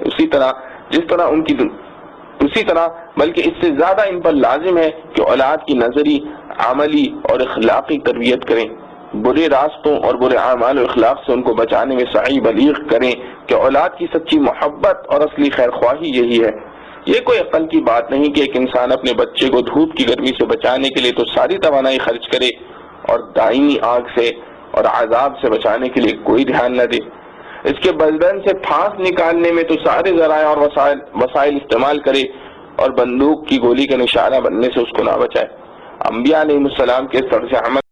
اسی طرح بلکہ اس سے زیادہ ان پر لازم ہے کہ اولاد کی نظری عملی اور اخلاقی تربیت کریں، برے راستوں اور برے اعمال و اخلاق سے ان کو بچانے میں سعی بلیغ کریں کہ اولاد کی سچی محبت اور اصلی خیر خواہی یہی ہے۔ یہ کوئی عقل کی بات نہیں کہ ایک انسان اپنے بچے کو دھوپ کی گرمی سے بچانے کے لیے تو ساری توانائی خرچ کرے اور دائمی آگ سے اور عذاب سے بچانے کے لیے کوئی دھیان نہ دے، اس کے بدن سے پھانس نکالنے میں تو سارے ذرائع اور وسائل استعمال کرے اور بندوق کی گولی کا نشانہ بننے سے اس کو نہ بچائے۔ انبیاء علیہ السلام کے طرز عمل